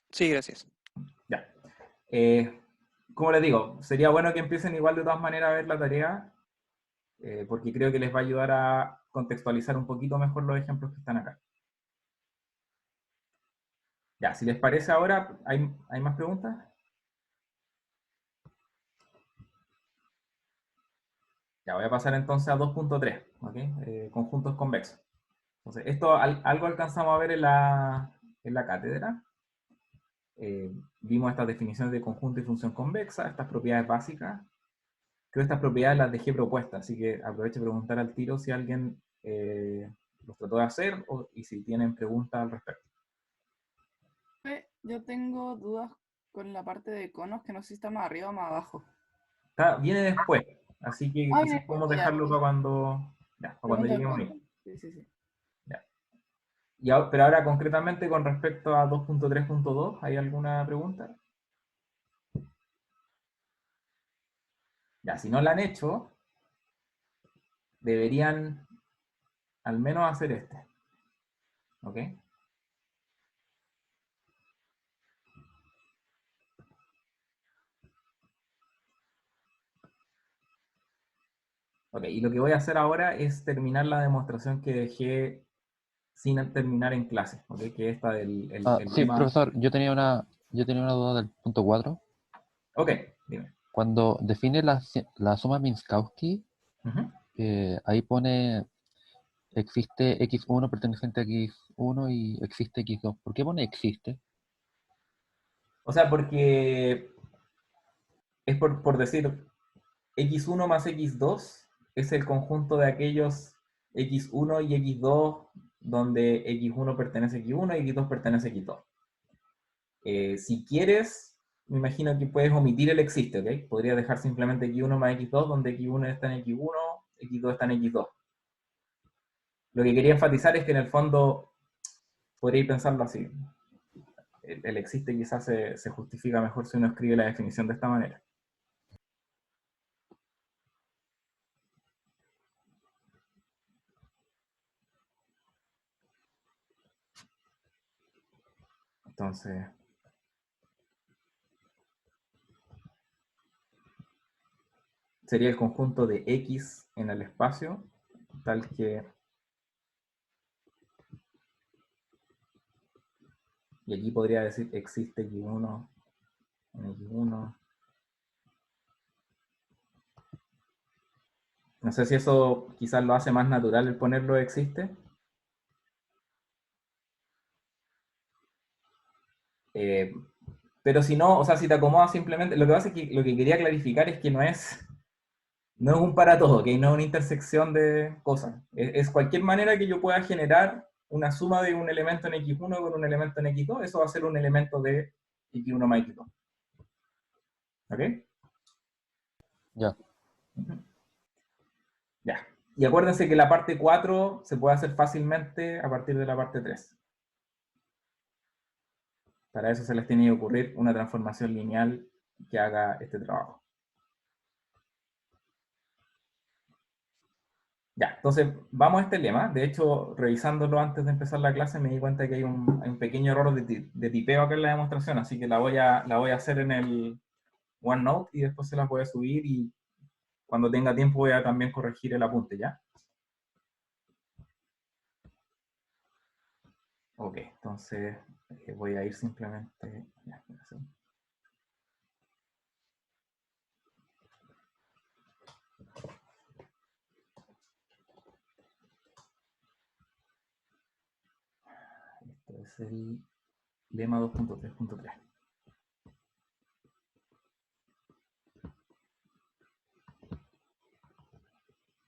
[SPEAKER 8] Sí, gracias.
[SPEAKER 1] Ya. Como les digo, sería bueno que empiecen igual de todas maneras a ver la tarea, porque creo que les va a ayudar a contextualizar un poquito mejor los ejemplos que están acá. Ya, si les parece ahora, ¿hay más preguntas? Ya, voy a pasar entonces a 2.3, ¿ok? Conjuntos convexos. Entonces, esto algo alcanzamos a ver en la cátedra. Vimos estas definiciones de conjunto y función convexa, estas propiedades básicas. Creo que estas propiedades las dejé propuestas, así que aprovecho de preguntar al tiro si alguien los trató de hacer y si tienen preguntas al respecto.
[SPEAKER 4] Yo tengo dudas con la parte de conos, que no sé si está más arriba o más abajo.
[SPEAKER 1] Viene después, así que
[SPEAKER 4] Ah,
[SPEAKER 1] quizás podemos
[SPEAKER 4] ya,
[SPEAKER 1] dejarlo
[SPEAKER 4] ok.
[SPEAKER 1] para cuando
[SPEAKER 4] Pregunta
[SPEAKER 1] lleguemos ahí.
[SPEAKER 4] corta. Sí, sí, sí.
[SPEAKER 1] Ya. Pero ahora concretamente con respecto a 2.3.2, ¿hay alguna pregunta? Ya, si no la han hecho, deberían al menos hacer este. ¿Ok? Ok, y lo que voy a hacer ahora es terminar la demostración que dejé sin terminar en clase, ¿ok? Que esta del el
[SPEAKER 7] Sí,
[SPEAKER 1] tema...
[SPEAKER 7] profesor, yo tenía una duda del punto 4.
[SPEAKER 1] Ok, dime.
[SPEAKER 7] Cuando define la suma Minkowski,
[SPEAKER 1] Ujú.
[SPEAKER 7] ahí pone existe x1 perteneciente a x1 y existe x2. ¿Por qué pone existe?
[SPEAKER 1] O sea, porque es por decir, x1 más x2 es el conjunto de aquellos x1 y x2 donde x1 pertenece a x1 y x2 pertenece a x2. Si quieres, me imagino que puedes omitir el existe, ¿ok? Podría dejar simplemente x1 más x2 donde x1 está en x1, x2 está en x2. Lo que quería enfatizar es que en el fondo podríais pensarlo así. El existe quizás se justifica mejor si uno escribe la definición de esta manera. Entonces, sería el conjunto de x en el espacio, tal que... Y aquí podría decir existe x1 en x1. No sé si eso quizás lo hace más natural el ponerlo existe. Pero si no, o sea, si te acomodas simplemente, lo que pasa es que lo que quería clarificar es que no es un para todo, que no es una intersección de cosas. Es cualquier manera que yo pueda generar una suma de un elemento en x1 con un elemento en x2, eso va a ser un elemento de x1 más x2. ¿Ok?
[SPEAKER 7] Ya.
[SPEAKER 1] Ya. Y acuérdense que la parte 4 se puede hacer fácilmente a partir de la parte 3. Para eso se les tiene que ocurrir una transformación lineal que haga este trabajo. Ya, entonces vamos a este lema. De hecho, revisándolo antes de empezar la clase me di cuenta que hay un pequeño error de tipeo acá en la demostración, así que la voy a hacer en el OneNote y después se las voy a subir y cuando tenga tiempo voy a también corregir el apunte, ¿ya? Ok, entonces voy a ir simplemente... Ya, espera un segundo. es el lema 2.3.3.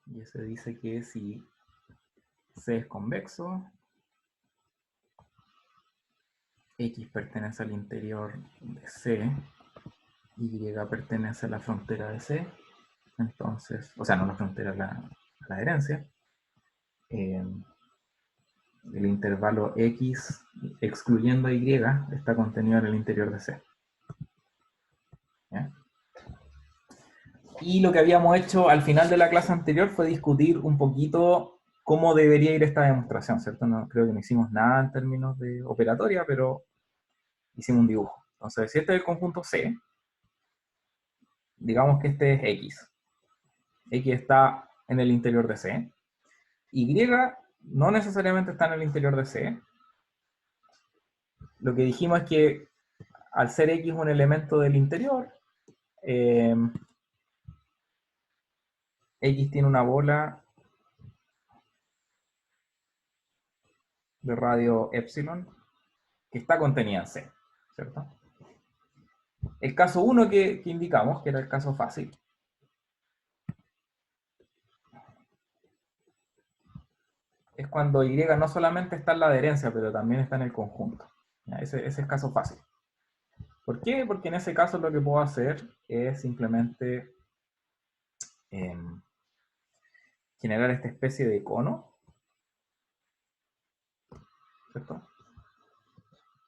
[SPEAKER 1] Y ese dice que si C es convexo, X pertenece al interior de C, Y pertenece a la frontera de C, entonces, o sea, no la frontera, a la herencia, el intervalo X excluyendo a Y está contenido en el interior de C. ¿Ya? Y lo que habíamos hecho al final de la clase anterior fue discutir un poquito cómo debería ir esta demostración, ¿cierto? No, creo que no hicimos nada en términos de operatoria, pero hicimos un dibujo. Entonces, si este es el conjunto C, digamos que este es X. X está en el interior de C. Y no necesariamente está en el interior de C. Lo que dijimos es que al ser X un elemento del interior, X tiene una bola de radio epsilon que está contenida en C, ¿cierto? El caso 1 que indicamos, que era el caso fácil, es cuando Y no solamente está en la adherencia, pero también está en el conjunto. ¿Ya? Ese es caso fácil. ¿Por qué? Porque en ese caso lo que puedo hacer es simplemente generar esta especie de cono, ¿cierto?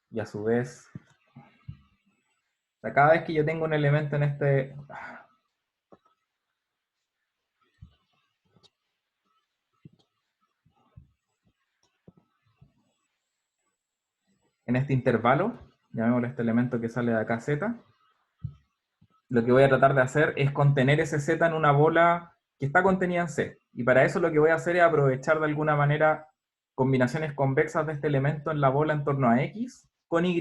[SPEAKER 1] Y a su vez, o sea, cada vez que yo tengo un elemento en este intervalo, llamémosle este elemento que sale de acá Z, lo que voy a tratar de hacer es contener ese Z en una bola que está contenida en C. Y para eso lo que voy a hacer es aprovechar de alguna manera combinaciones convexas de este elemento en la bola en torno a X con Y.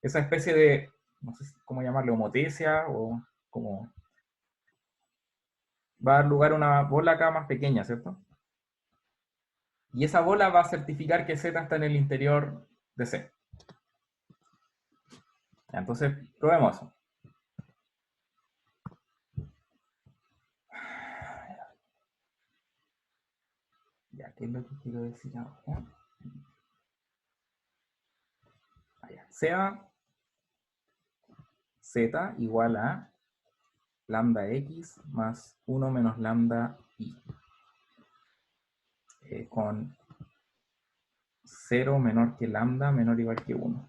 [SPEAKER 1] Esa especie de, no sé cómo llamarlo, homotesia, o como... va a dar lugar a una bola acá más pequeña, ¿cierto? Y esa bola va a certificar que Z está en el interior de C. Ya, entonces, probemos eso. Ya, ¿qué es lo que quiero decir ahora? Sea Z igual a lambda X más 1 menos lambda Y. Con 0 menor que lambda menor o igual que 1.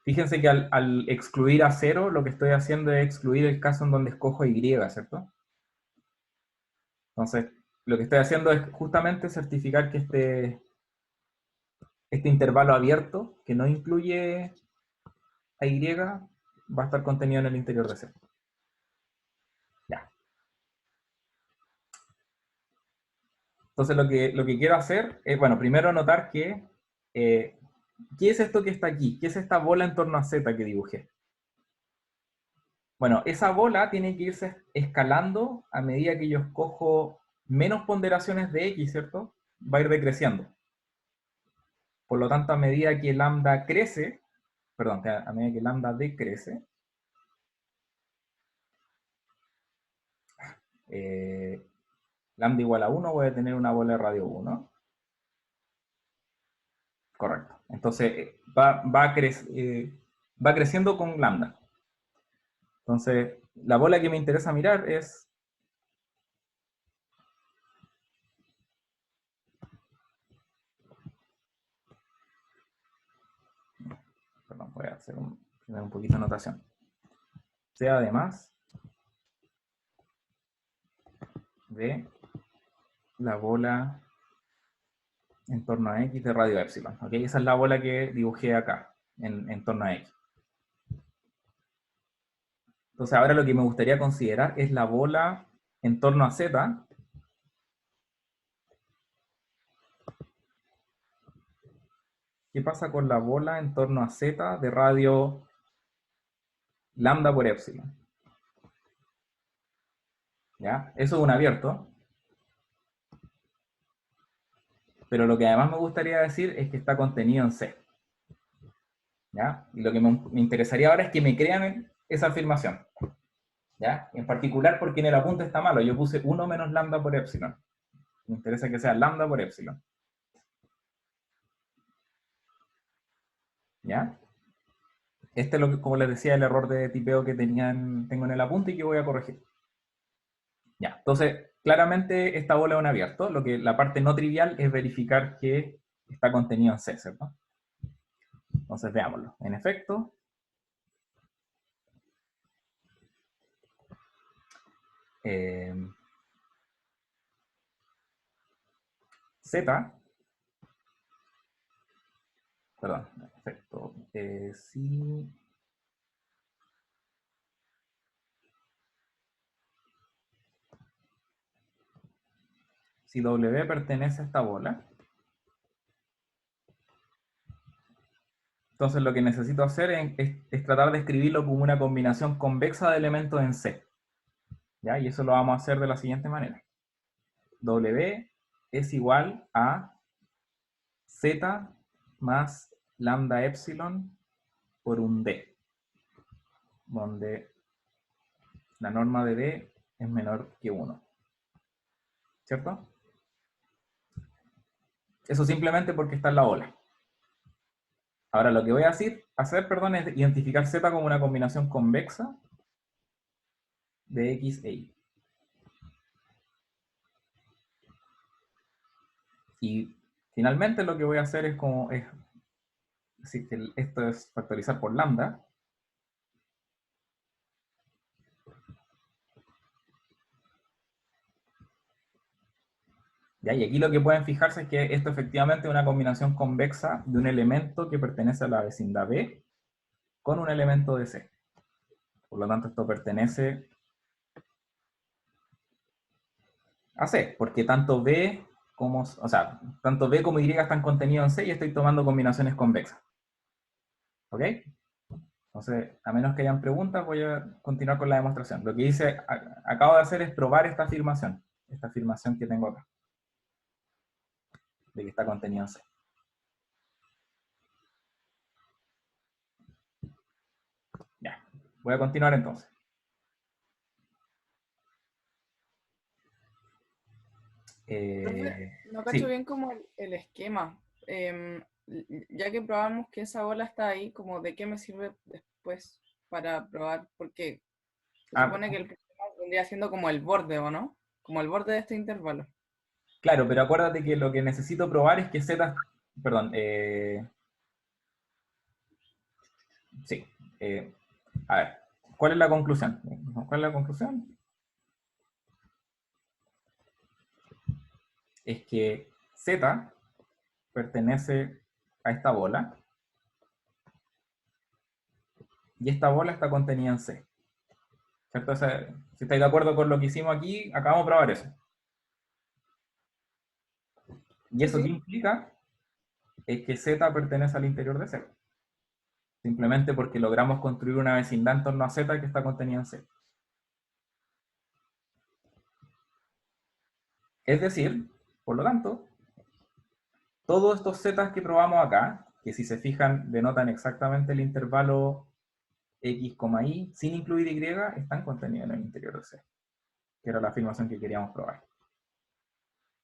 [SPEAKER 1] Fíjense que al excluir a 0, lo que estoy haciendo es excluir el caso en donde escojo Y, ¿cierto? Entonces, lo que estoy haciendo es justamente certificar que este intervalo abierto, que no incluye a Y, va a estar contenido en el interior de C. Ya. Entonces, lo que quiero hacer es, bueno, primero notar que, ¿qué es esto que está aquí? ¿Qué es esta bola en torno a Z que dibujé? Bueno, esa bola tiene que irse escalando a medida que yo escojo menos ponderaciones de X, ¿cierto? Va a ir decreciendo. Por lo tanto, a medida que lambda crece, perdón, a medida que lambda decrece, lambda igual a 1, voy a tener una bola de radio 1. Correcto. Entonces, va creciendo con lambda. Entonces, la bola que me interesa mirar es... Perdón, voy a hacer un poquito de anotación. Sea además de la bola en torno a X de radio epsilon. ¿Okay? Esa es la bola que dibujé acá, en torno a X. Entonces ahora lo que me gustaría considerar es la bola en torno a Z. ¿Qué pasa con la bola en torno a Z de radio lambda por epsilon? ¿Ya? Eso es un abierto. Pero lo que además me gustaría decir es que está contenido en C. ¿Ya? Y lo que me interesaría ahora es que me crean esa afirmación. ¿Ya? En particular porque en el apunte está malo. Yo puse 1 menos lambda por epsilon. Me interesa que sea lambda por epsilon. ¿Ya? Este es lo que, como les decía, el error de tipeo que tengo en el apunte y que voy a corregir. Ya, entonces, claramente esta bola es un abierto. La parte no trivial es verificar que está contenido en C, ¿cierto? Entonces, veámoslo. En efecto, Z, perdón, en efecto, si W pertenece a esta bola, entonces lo que necesito hacer es tratar de escribirlo como una combinación convexa de elementos en C. ¿Ya? Y eso lo vamos a hacer de la siguiente manera. W es igual a Z más lambda epsilon por un D, donde la norma de D es menor que 1. ¿Cierto? Eso simplemente porque está en la ola. Ahora lo que voy a hacer, es identificar Z como una combinación convexa de X e Y. Y finalmente lo que voy a hacer es decir que esto es factorizar por lambda. ¿Ya? Y aquí lo que pueden fijarse es que esto efectivamente es una combinación convexa de un elemento que pertenece a la vecindad B con un elemento de C. Por lo tanto, esto pertenece a C, porque tanto B tanto B como Y están contenidos en C y estoy tomando combinaciones convexas. ¿Ok? Entonces, a menos que hayan preguntas, voy a continuar con la demostración. Lo que acabo de hacer es probar esta afirmación que tengo acá, de que está contenido en C. Ya, voy a continuar entonces.
[SPEAKER 4] Profe, no cacho
[SPEAKER 1] Sí.
[SPEAKER 4] bien como el esquema. Ya que probamos que esa bola está ahí, como de qué me sirve después para probar, porque se supone que el problema vendría siendo como el borde, ¿o no? Como el borde de este intervalo.
[SPEAKER 1] Claro, pero acuérdate que lo que necesito probar es que Z, perdón, sí, a ver, ¿cuál es la conclusión? ¿Cuál es la conclusión? Es que Z pertenece a esta bola y esta bola está contenida en C. ¿Cierto? O sea, si estáis de acuerdo con lo que hicimos aquí, acabamos de probar eso. ¿Y eso qué implica? Es que Z pertenece al interior de C. Simplemente porque logramos construir una vecindad en torno a Z que está contenida en C. Es decir, por lo tanto, todos estos Z que probamos acá, que si se fijan denotan exactamente el intervalo X, Y, sin incluir Y, están contenidos en el interior de C, que era la afirmación que queríamos probar.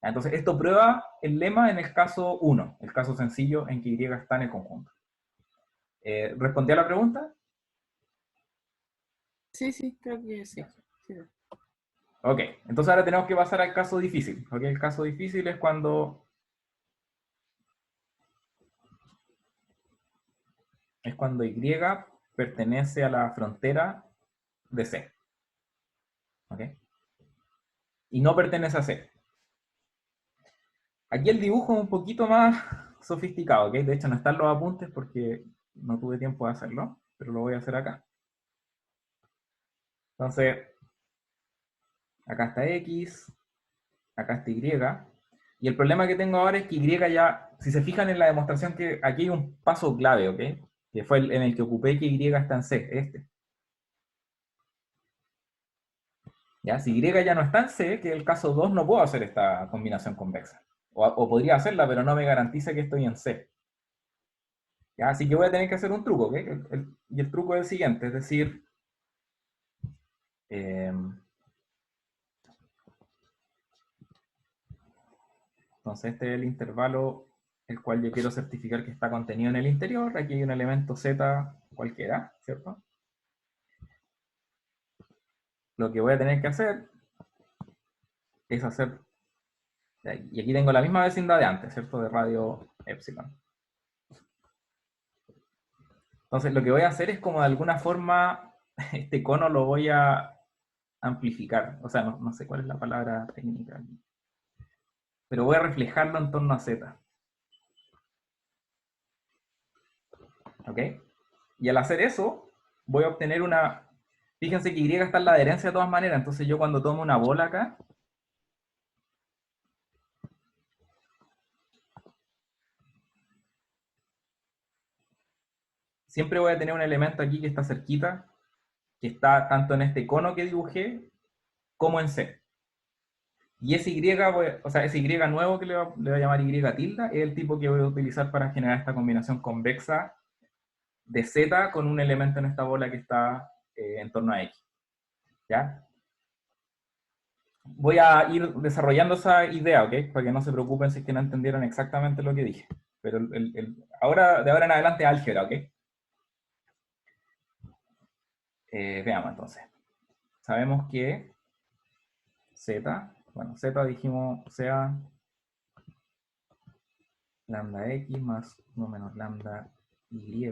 [SPEAKER 1] Entonces, esto prueba el lema en el caso 1, el caso sencillo en que Y está en el conjunto. ¿Respondí a la pregunta?
[SPEAKER 4] Sí, creo que sí.
[SPEAKER 1] Ok, entonces ahora tenemos que pasar al caso difícil. ¿Okay? El caso difícil es cuando Y pertenece a la frontera de C. ¿Ok? Y no pertenece a C. Aquí el dibujo es un poquito más sofisticado, ¿ok? De hecho no están los apuntes porque no tuve tiempo de hacerlo, pero lo voy a hacer acá. Entonces, acá está X, acá está Y, y el problema que tengo ahora es que Y ya, si se fijan en la demostración, que aquí hay un paso clave, ¿ok? Que fue en el que ocupé que Y está en C, este. ¿Ya? Si Y ya no está en C, que es el caso 2, no puedo hacer esta combinación convexa. O podría hacerla, pero no me garantiza que estoy en C. ¿Ya? Así que voy a tener que hacer un truco, ¿ok? Y el truco es el siguiente, es decir, entonces este es el intervalo el cual yo quiero certificar que está contenido en el interior. Aquí hay un elemento z cualquiera, ¿cierto? Lo que voy a tener que hacer es hacer, y aquí tengo la misma vecindad de antes, ¿cierto? De radio epsilon. Entonces lo que voy a hacer es como de alguna forma, este cono lo voy a amplificar. O sea, no sé cuál es la palabra técnica aquí. Pero voy a reflejarlo en torno a z. ¿Ok? Y al hacer eso, voy a obtener una... Fíjense que Y está en la adherencia de todas maneras, entonces yo cuando tomo una bola acá, siempre voy a tener un elemento aquí que está cerquita, que está tanto en este cono que dibujé, como en C. Y ese Y, o sea, ese Y nuevo que le voy a llamar Y tilde, es el tipo que voy a utilizar para generar esta combinación convexa de Z con un elemento en esta bola que está en torno a X. ¿Ya? Voy a ir desarrollando esa idea, ¿ok? Para que no se preocupen si es que no entendieron exactamente lo que dije. Pero ahora, de ahora en adelante, álgebra, ¿ok? Veamos entonces. Sabemos que Z, bueno, Z dijimos sea lambda X más 1 menos lambda Y,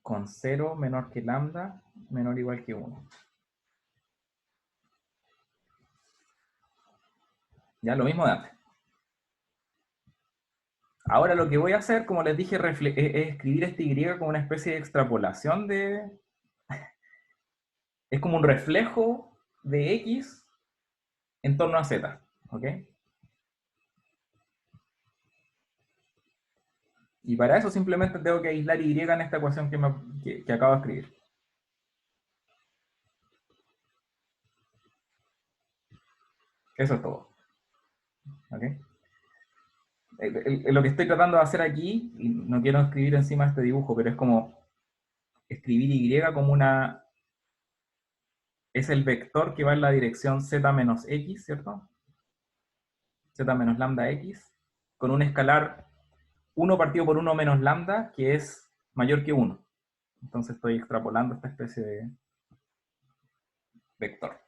[SPEAKER 1] con 0 menor que lambda, menor o igual que 1. Ya, lo mismo de antes. Ahora lo que voy a hacer, como les dije, es escribir este Y como una especie de extrapolación de... Es como un reflejo de X en torno a Z, ¿ok? Y para eso simplemente tengo que aislar Y en esta ecuación que acabo de escribir. Eso es todo. ¿Ok? Lo que estoy tratando de hacer aquí, y no quiero escribir encima de este dibujo, pero es como escribir Y como una... Es el vector que va en la dirección Z menos X, ¿cierto? Z menos lambda X, con un escalar 1 partido por 1 menos lambda, que es mayor que 1. Entonces estoy extrapolando esta especie de vector.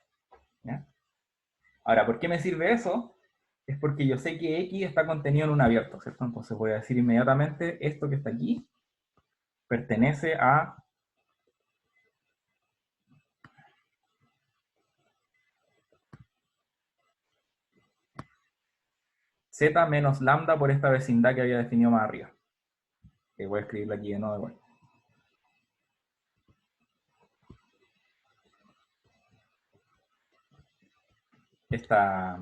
[SPEAKER 1] ¿Ya? Ahora, ¿por qué me sirve eso? Es porque yo sé que X está contenido en un abierto, ¿cierto? Entonces voy a decir inmediatamente, esto que está aquí pertenece a Z menos lambda por esta vecindad que había definido más arriba. Que voy a escribirlo aquí de nuevo igual. Esta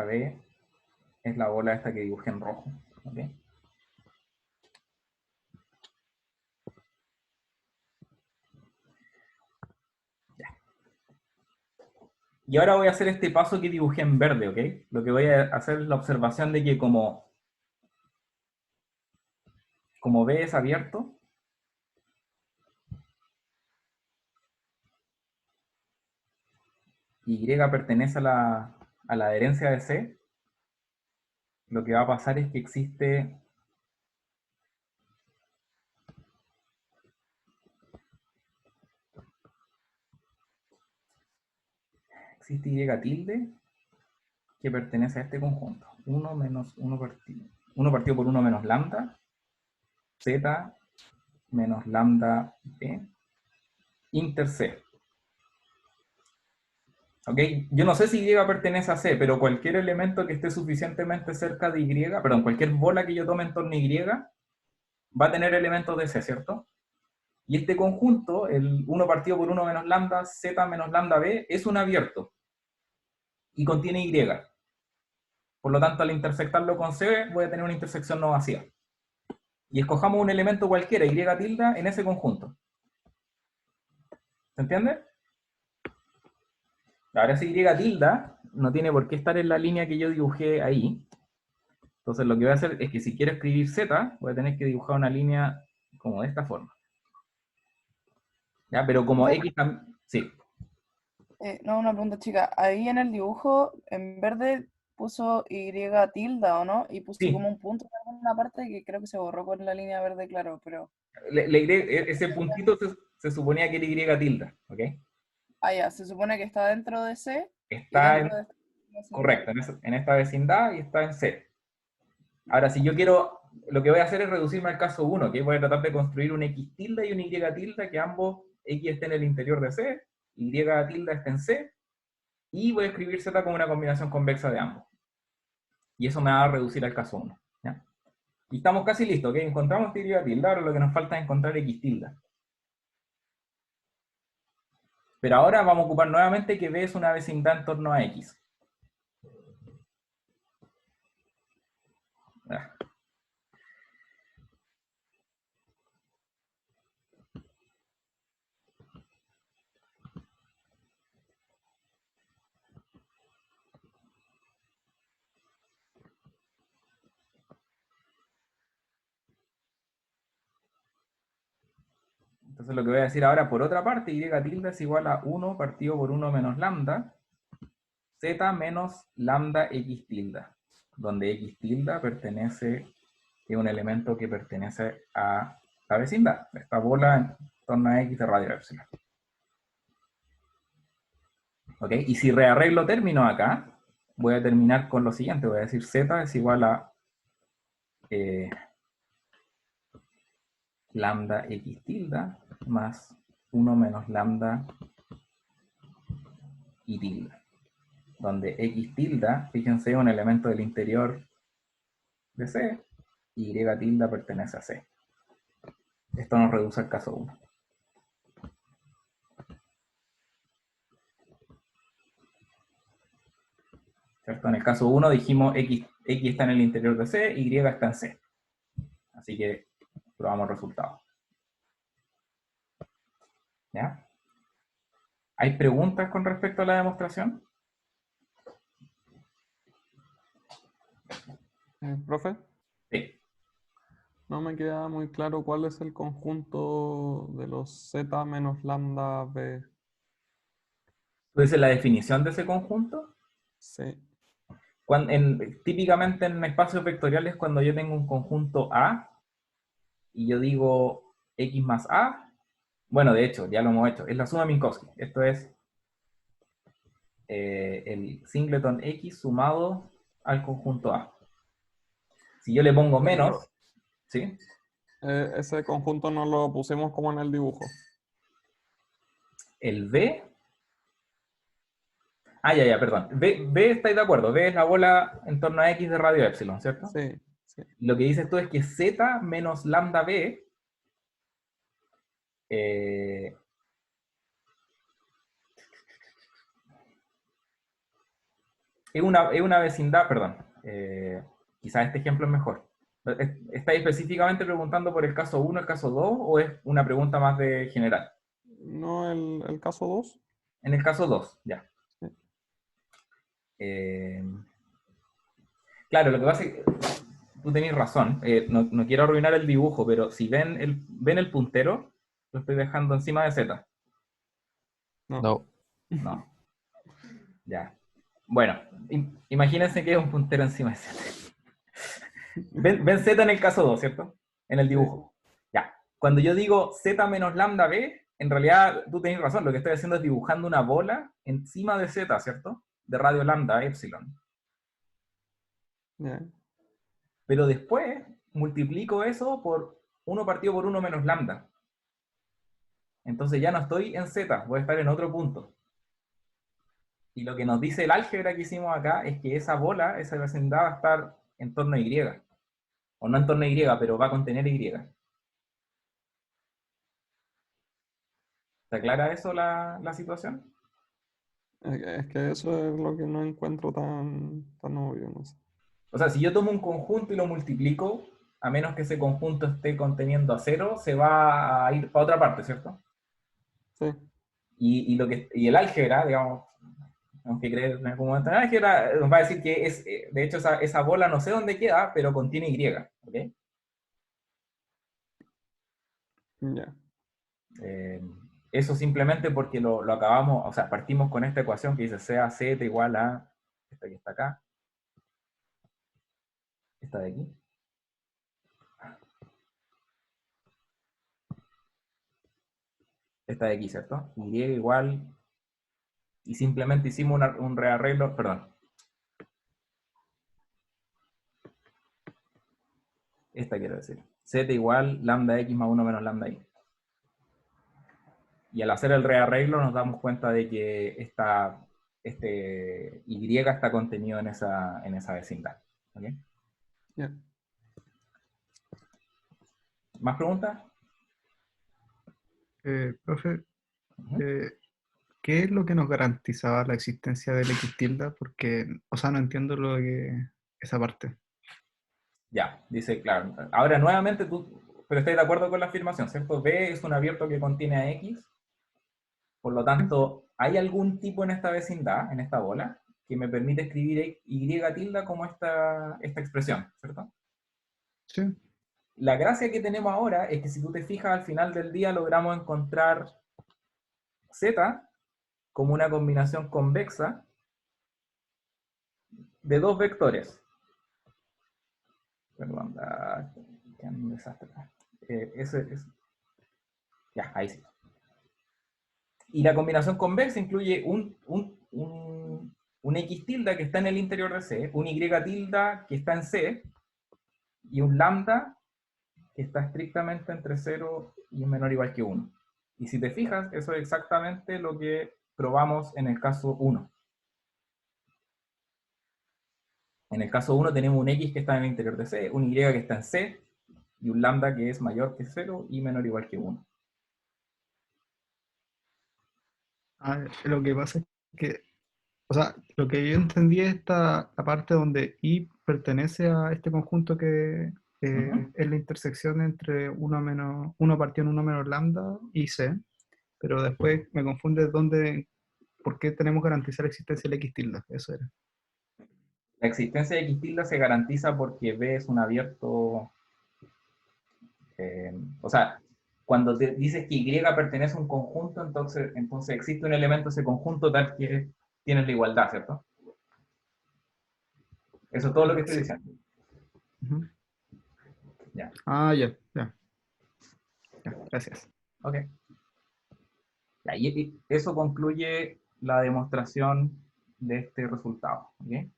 [SPEAKER 1] B es la bola esta que dibujé en rojo. ¿Ok? Y ahora voy a hacer este paso que dibujé en verde, ¿ok? Lo que voy a hacer es la observación de que como B es abierto, Y pertenece a la adherencia de C, lo que va a pasar es que existe Y tilde que pertenece a este conjunto. 1 menos 1 partido por 1 menos lambda, Z menos lambda B, inter C. ¿Ok? Yo no sé si Y pertenece a C, pero cualquier elemento que esté suficientemente cerca de Y, perdón, cualquier bola que yo tome en torno a Y, va a tener elementos de C, ¿cierto? Y este conjunto, el 1 partido por 1 menos lambda, Z menos lambda B, es un abierto. Y contiene Y. Por lo tanto, al intersectarlo con C, voy a tener una intersección no vacía. Y escojamos un elemento cualquiera, Y tilde, en ese conjunto. ¿Se entiende? Ahora ese Y tilde no tiene por qué estar en la línea que yo dibujé ahí. Entonces lo que voy a hacer es que si quiero escribir Z, voy a tener que dibujar una línea como de esta forma. ¿Ya? Pero como X también... Sí.
[SPEAKER 4] No, una pregunta chica. Ahí en el dibujo, en verde puso Y tilde, ¿o no? Y puso
[SPEAKER 1] Sí.
[SPEAKER 4] como un punto en alguna parte que creo que se borró con la línea verde, claro, pero...
[SPEAKER 1] Ese puntito se suponía que era Y tilde, ¿ok?
[SPEAKER 4] Ah, ya, se supone que está dentro de C y
[SPEAKER 1] Está
[SPEAKER 4] dentro de esta vecindad.
[SPEAKER 1] correcto, en esta vecindad y está en C. Ahora, si yo quiero, lo que voy a hacer es reducirme al caso 1, que voy a tratar de construir un X tilde y un Y tilde, que ambos X estén en el interior de C, Y tilde esté en C, y voy a escribir Z como una combinación convexa de ambos. Y eso me va a reducir al caso 1. ¿Ya? Y estamos casi listos, ¿ok? Encontramos Y tilde, ahora lo que nos falta es encontrar X tilde. Pero ahora vamos a ocupar nuevamente que B es una vecindad en torno a X. Ah. Entonces lo que voy a decir ahora, por otra parte, Y tilde es igual a 1 partido por 1 menos lambda, Z menos lambda X tilde, donde X tilde pertenece, es un elemento que pertenece a la vecindad, esta bola en torno a X de radio epsilon. ¿Ok? Y si rearreglo términos acá, voy a terminar con lo siguiente, voy a decir Z es igual a lambda X tilde más 1 menos lambda Y tilde, donde X tilde, fíjense, es un elemento del interior de C, y Y tilde pertenece a C. Esto nos reduce al caso 1. ¿Cierto? En el caso 1 dijimos X está en el interior de C, Y está en C. Así que probamos el resultado. ¿Ya? ¿Hay preguntas con respecto a la demostración?
[SPEAKER 3] ¿Profe?
[SPEAKER 1] Sí.
[SPEAKER 3] No me queda muy claro cuál es el conjunto de los Z menos lambda B.
[SPEAKER 1] ¿Tú dices la definición de ese conjunto?
[SPEAKER 3] Sí.
[SPEAKER 1] Típicamente en espacios vectoriales, cuando yo tengo un conjunto A y yo digo X más A, bueno, de hecho, ya lo hemos hecho, es la suma Minkowski. Esto es el singleton X sumado al conjunto A. Si yo le pongo menos, ¿sí?
[SPEAKER 3] Ese conjunto no lo pusimos como en el dibujo.
[SPEAKER 1] El B... Ah, ya, perdón. B estáis de acuerdo. B es la bola en torno a X de radio epsilon, ¿cierto?
[SPEAKER 3] Sí, sí.
[SPEAKER 1] Lo que dices tú es que Z menos lambda B es una vecindad, perdón. Quizás este ejemplo es mejor. ¿Estáis específicamente preguntando por el caso 1, el caso 2, o es una pregunta más de general?
[SPEAKER 3] No, el caso 2.
[SPEAKER 1] En el caso 2, ya.
[SPEAKER 3] Sí.
[SPEAKER 1] Claro, lo que pasa es que tú tenés razón. No quiero arruinar el dibujo, pero si ven el puntero, lo estoy dejando encima de Z.
[SPEAKER 7] No.
[SPEAKER 1] No. Ya. Bueno, imagínense que es un puntero encima de Z. Ven Z en el caso 2, ¿cierto? En el dibujo. Ya. Cuando yo digo Z menos lambda B, en realidad tú tenés razón. Lo que estoy haciendo es dibujando una bola encima de Z, ¿cierto? De radio lambda, epsilon.
[SPEAKER 3] Yeah.
[SPEAKER 1] Pero después multiplico eso por 1 partido por 1 menos lambda. Entonces ya no estoy en Z, voy a estar en otro punto. Y lo que nos dice el álgebra que hicimos acá es que esa bola, esa vecindad va a estar en torno a Y. O no en torno a Y, pero va a contener Y. ¿Te aclara eso la situación?
[SPEAKER 3] Es que eso es lo que no encuentro tan obvio, no sé.
[SPEAKER 1] O sea, si yo tomo un conjunto y lo multiplico, a menos que ese conjunto esté conteniendo a 0, se va a ir para otra parte, ¿cierto?
[SPEAKER 3] Sí.
[SPEAKER 1] Y el álgebra, digamos, Aunque creer en algún momento, es que nos va a decir que es, de hecho, esa bola no sé dónde queda, pero contiene Y, ¿ok?
[SPEAKER 3] Ya.
[SPEAKER 1] Eso simplemente porque lo acabamos, o sea, partimos con esta ecuación que dice sea z igual a esta que está acá, esta de aquí. Esta de aquí, ¿cierto? Y igual, y simplemente hicimos un rearreglo, perdón. Esta quiero decir. Z igual lambda x más 1 menos lambda y. Y al hacer el rearreglo nos damos cuenta de que este y está contenido en esa vecindad. ¿Okay?
[SPEAKER 3] Ya.
[SPEAKER 1] ¿Más preguntas?
[SPEAKER 6] Profe,
[SPEAKER 1] Ujú.
[SPEAKER 6] ¿qué es lo que nos garantizaba la existencia del X tilde? Porque, o sea, no entiendo esa parte.
[SPEAKER 1] Ya, dice, claro. Ahora, nuevamente, pero estáis de acuerdo con la afirmación, ¿cierto? B es un abierto que contiene a X. Por lo tanto, ¿hay algún tipo en esta vecindad, en esta bola, que me permite escribir Y tilde como esta expresión, ¿cierto?
[SPEAKER 6] Sí.
[SPEAKER 1] La gracia que tenemos ahora es que si tú te fijas al final del día logramos encontrar Z como una combinación convexa de dos vectores. Perdón, qué un desastre. Ya, ahí sí. Y la combinación convexa incluye un X tilde que está en el interior de C, un Y tilde que está en C, y un lambda que está estrictamente entre 0 y un menor o igual que 1. Y si te fijas, eso es exactamente lo que probamos en el caso 1. En el caso 1 tenemos un X que está en el interior de C, un Y que está en C, y un lambda que es mayor que 0 y menor o igual que 1.
[SPEAKER 6] Lo que pasa es que, o sea, lo que yo entendí es la parte donde I pertenece a este conjunto que es la intersección entre 1 partido en 1 menos lambda y C, pero después me confunde por qué tenemos que garantizar la existencia del X tilde, eso era.
[SPEAKER 1] La existencia de X tilde se garantiza porque B es un abierto, o sea, cuando te dices que Y pertenece a un conjunto, entonces existe un elemento de ese conjunto tal que tienes la igualdad, ¿cierto? Eso es todo lo que estoy
[SPEAKER 6] Sí.
[SPEAKER 1] diciendo.
[SPEAKER 6] Ujú.
[SPEAKER 1] Ya.
[SPEAKER 6] Ya, gracias.
[SPEAKER 1] Ok. Ya, y eso concluye la demostración de este resultado. ¿Ok?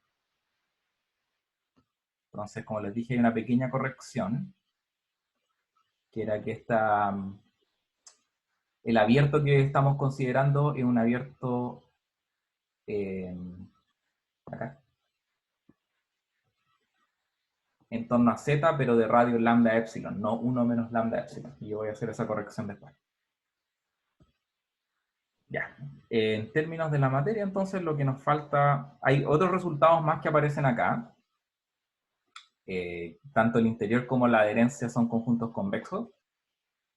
[SPEAKER 1] Entonces, como les dije, hay una pequeña corrección, que era que el abierto que estamos considerando es un abierto acá, en torno a z, pero de radio lambda epsilon, no 1 menos lambda epsilon. Y yo voy a hacer esa corrección después. Ya. En términos de la materia, entonces, lo que nos falta, hay otros resultados más que aparecen acá. Tanto el interior como la adherencia son conjuntos convexos.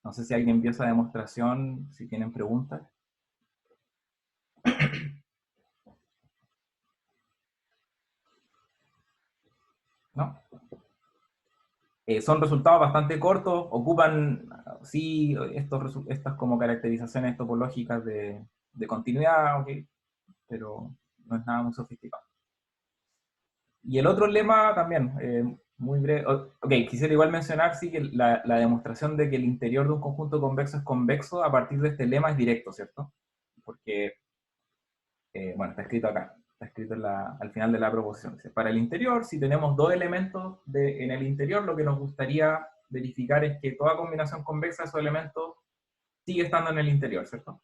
[SPEAKER 1] No sé si alguien vio esa demostración, si tienen preguntas. ¿No? Son resultados bastante cortos, ocupan, sí, estas como caracterizaciones topológicas de continuidad, okay, pero no es nada muy sofisticado. Y el otro lema también, muy breve, ok, quisiera igual mencionar, sí, que la demostración de que el interior de un conjunto convexo es convexo a partir de este lema es directo, ¿cierto? Porque, bueno, está escrito acá, está escrito al final de la proposición. Dice, para el interior, si tenemos dos elementos en el interior, lo que nos gustaría verificar es que toda combinación convexa de esos elementos sigue estando en el interior, ¿cierto?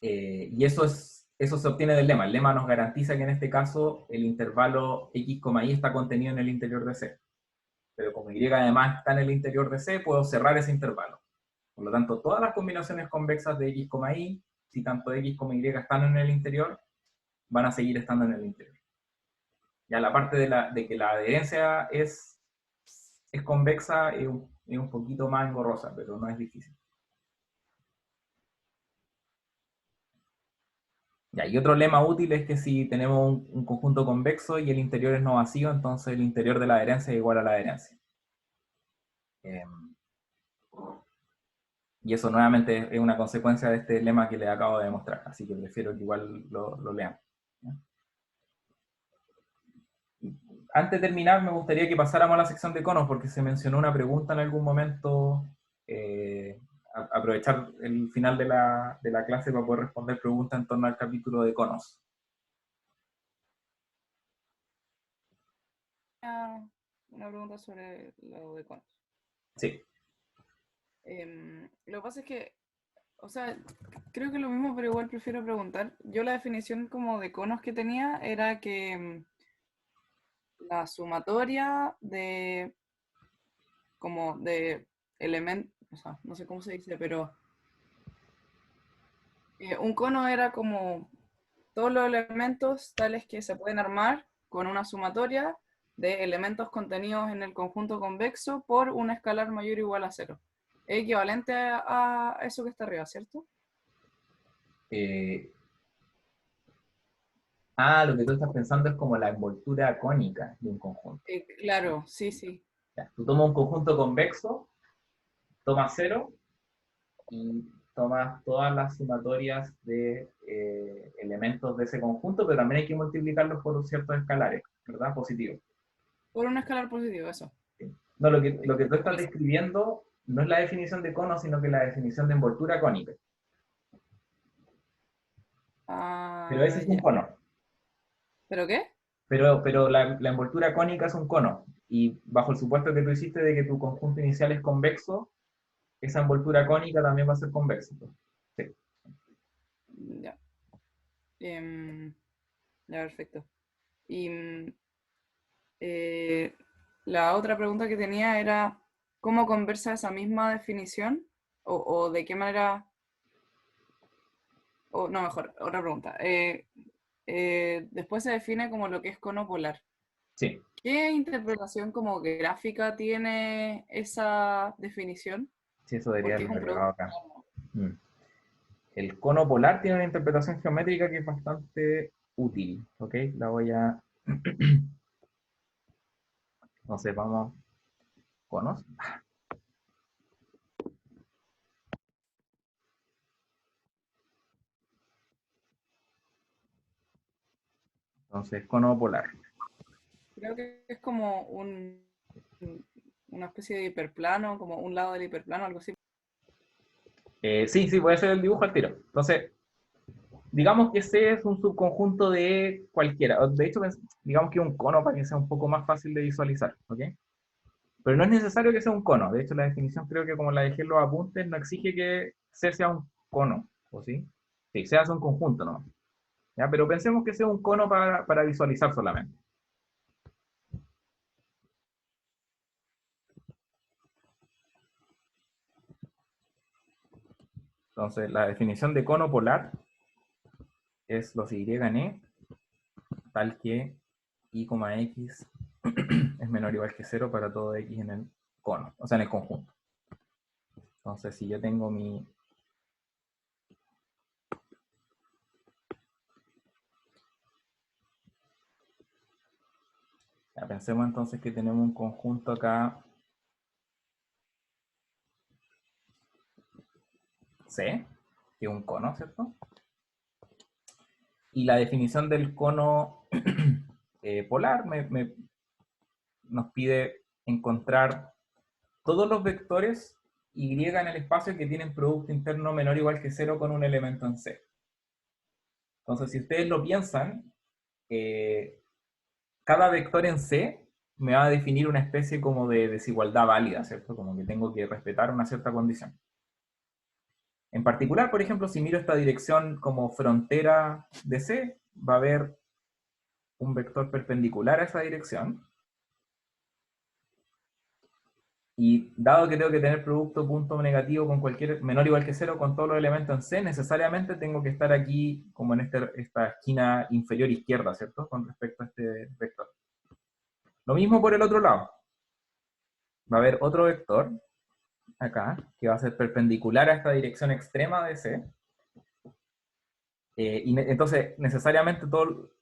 [SPEAKER 1] Y eso se obtiene del lema. El lema nos garantiza que en este caso el intervalo x, y está contenido en el interior de C. Pero como y además está en el interior de C, puedo cerrar ese intervalo. Por lo tanto, todas las combinaciones convexas de x, y, si tanto x como y están en el interior, van a seguir estando en el interior. Ya la parte de que la adherencia es convexa es un poquito más engorrosa, pero no es difícil. Ya, y otro lema útil es que si tenemos un conjunto convexo y el interior es no vacío, entonces el interior de la adherencia es igual a la adherencia. Y eso nuevamente es una consecuencia de este lema que les acabo de demostrar, así que prefiero que igual lo lean. ¿Ya? Antes de terminar, me gustaría que pasáramos a la sección de conos, porque se mencionó una pregunta en algún momento. Aprovechar el final de la clase para poder responder preguntas en torno al capítulo de conos.
[SPEAKER 4] Una pregunta sobre lo de conos.
[SPEAKER 1] Sí.
[SPEAKER 4] Lo que pasa es que, o sea, creo que lo mismo, pero igual prefiero preguntar. Yo la definición como de conos que tenía era que la sumatoria de como de elementos, o sea, no sé cómo se dice, pero un cono era como todos los elementos tales que se pueden armar con una sumatoria de elementos contenidos en el conjunto convexo por un escalar mayor o igual a 0. Es equivalente a eso que está arriba, ¿cierto?
[SPEAKER 1] Lo que tú estás pensando es como la envoltura cónica de un conjunto.
[SPEAKER 4] Claro, sí, sí.
[SPEAKER 1] Ya, tú tomas un conjunto convexo, tomas 0 y tomas todas las sumatorias de elementos de ese conjunto, pero también hay que multiplicarlos por ciertos escalares, ¿verdad? Positivos.
[SPEAKER 4] Por un escalar positivo, eso.
[SPEAKER 1] Sí. No, lo que tú estás describiendo no es la definición de cono, sino que la definición de envoltura cónica. Pero ese es un
[SPEAKER 4] Ya.
[SPEAKER 1] cono.
[SPEAKER 4] ¿Pero qué?
[SPEAKER 1] Pero la envoltura cónica es un cono. Y bajo el supuesto que tú hiciste de que tu conjunto inicial es convexo, esa envoltura cónica también va a ser convexa. Sí.
[SPEAKER 4] Ya. Ya, perfecto. Y la otra pregunta que tenía era, ¿cómo conversa esa misma definición? O de qué manera... O, no, mejor, otra pregunta. Después se define como lo que es cono polar.
[SPEAKER 1] Sí.
[SPEAKER 4] ¿Qué interpretación como gráfica tiene esa definición?
[SPEAKER 1] Sí, eso debería
[SPEAKER 4] Porque es
[SPEAKER 1] haberlo
[SPEAKER 4] un
[SPEAKER 1] agregado
[SPEAKER 4] producto.
[SPEAKER 1] acá. El cono polar tiene una interpretación geométrica que es bastante útil. ¿Ok? La voy a... Entonces vamos... ¿Conos? Entonces, cono polar.
[SPEAKER 4] Creo que es como una especie de hiperplano, como un lado del hiperplano, algo así.
[SPEAKER 1] Sí, voy a hacer el dibujo al tiro. Entonces, digamos que C es un subconjunto de cualquiera. De hecho, digamos que un cono para que sea un poco más fácil de visualizar. ¿Ok? Pero no es necesario que sea un cono. De hecho, la definición creo que como la dejé en los apuntes, no exige que C sea un cono. ¿O sí? Sí, C es un conjunto, ¿no? ¿Ya? Pero pensemos que sea un cono para visualizar solamente. Entonces, la definición de cono polar es los y en E, tal que y, x es menor o igual que 0 para todo x en el cono, o sea, en el conjunto. Entonces, si yo tengo mi... Ya, pensemos entonces que tenemos un conjunto acá C, que es un cono, ¿cierto? Y la definición del cono polar nos pide encontrar todos los vectores y en el espacio que tienen producto interno menor o igual que 0 con un elemento en C. Entonces, si ustedes lo piensan, cada vector en C me va a definir una especie como de desigualdad válida, ¿cierto? Como que tengo que respetar una cierta condición. En particular, por ejemplo, si miro esta dirección como frontera de C, va a haber un vector perpendicular a esa dirección. Y dado que tengo que tener producto punto negativo con cualquier menor o igual que 0 con todos los elementos en C, necesariamente tengo que estar aquí como en esta esquina inferior izquierda, ¿cierto? Con respecto a este vector. Lo mismo por el otro lado. Va a haber otro vector acá, que va a ser perpendicular a esta dirección extrema de C. Entonces, necesariamente todo,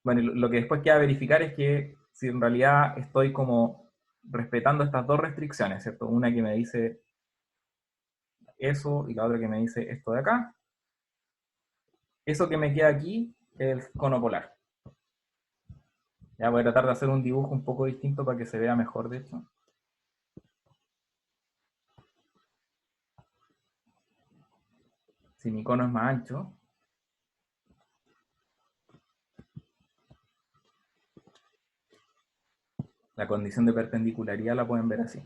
[SPEAKER 1] bueno, lo que después queda verificar es que si en realidad estoy como respetando estas dos restricciones, ¿cierto? Una que me dice eso y la otra que me dice esto de acá. Eso que me queda aquí es el cono polar. Ya voy a tratar de hacer un dibujo un poco distinto para que se vea mejor, de hecho. Si mi cono es más ancho, la condición de perpendicularidad la pueden ver así.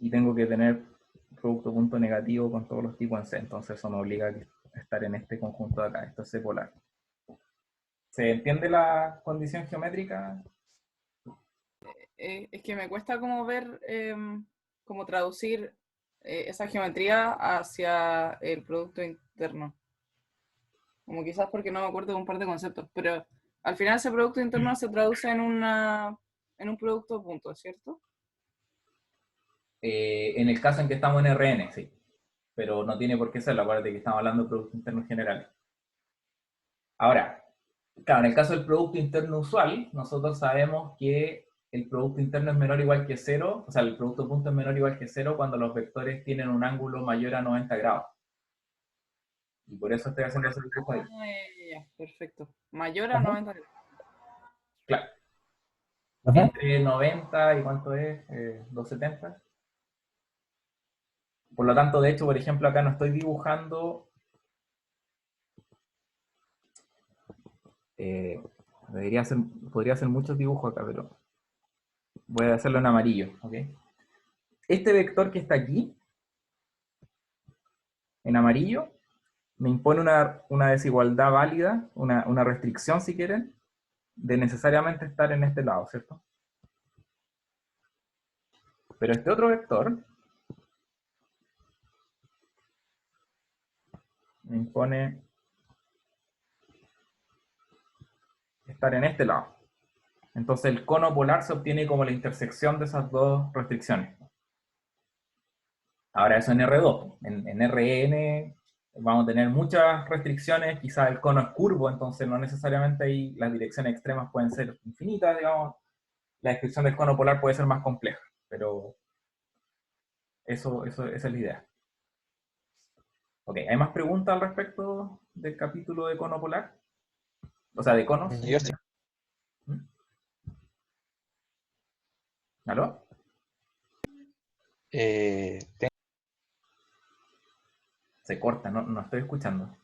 [SPEAKER 1] Y tengo que tener producto punto negativo con todos los tipos en C, entonces eso me obliga a estar en este conjunto de acá, esto es C polar. ¿Se entiende la condición geométrica?
[SPEAKER 4] Es que me cuesta como ver, como traducir esa geometría hacia el producto interno. Como quizás porque no me acuerdo de un par de conceptos, pero al final ese producto interno se traduce en un producto punto, ¿cierto?
[SPEAKER 1] En el caso en que estamos en RN, sí. Pero no tiene por qué serlo, acuérdate que estamos hablando de Producto Interno General. Ahora, claro, en el caso del Producto Interno Usual, nosotros sabemos que el Producto Interno es menor o igual que cero, o sea, el Producto Punto es menor o igual que cero cuando los vectores tienen un ángulo mayor a 90 grados. Y por eso estoy haciendo ese dibujo ahí.
[SPEAKER 4] Ya, perfecto. Mayor a 90 grados.
[SPEAKER 1] Claro. Entre 90 y ¿cuánto es? 270. Por lo tanto, de hecho, por ejemplo, acá no estoy dibujando... podría hacer muchos dibujos acá, pero voy a hacerlo en amarillo, ¿ok? Este vector que está aquí, en amarillo, me impone una desigualdad válida, una restricción, si quieren, de necesariamente estar en este lado, ¿cierto? Pero este otro vector me impone estar en este lado. Entonces el cono polar se obtiene como la intersección de esas dos restricciones. Ahora eso en R2. En RN vamos a tener muchas restricciones, quizás el cono es curvo, entonces no necesariamente ahí las direcciones extremas pueden ser infinitas, digamos. La descripción del cono polar puede ser más compleja, pero esa es la idea. Ok, ¿hay más preguntas al respecto del capítulo de cono polar? O sea, de conos.
[SPEAKER 5] Yo sí.
[SPEAKER 1] ¿Mm? ¿Aló?
[SPEAKER 5] Tengo
[SPEAKER 1] Se corta, no estoy escuchando.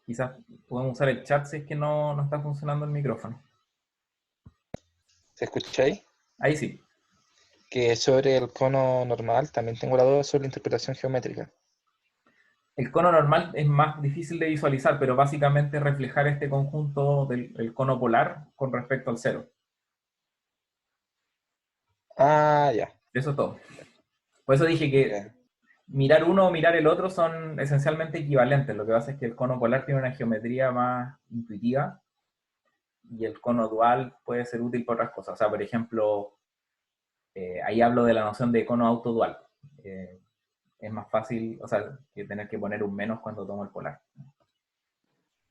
[SPEAKER 1] Quizás podemos usar el chat si es que no está funcionando el micrófono.
[SPEAKER 5] ¿Se escucha ahí?
[SPEAKER 1] Ahí sí.
[SPEAKER 5] Que sobre el cono normal también tengo la duda sobre la interpretación geométrica.
[SPEAKER 1] El cono normal es más difícil de visualizar, pero básicamente es reflejar este conjunto del cono polar con respecto al cero.
[SPEAKER 5] Ah, ya.
[SPEAKER 1] Eso es todo. Por eso dije que
[SPEAKER 5] Ya.
[SPEAKER 1] mirar uno o mirar el otro son esencialmente equivalentes. Lo que pasa es que el cono polar tiene una geometría más intuitiva y el cono dual puede ser útil para otras cosas. O sea, por ejemplo, ahí hablo de la noción de cono autodual. Es más fácil, o sea, que tener que poner un menos cuando tomo el polar.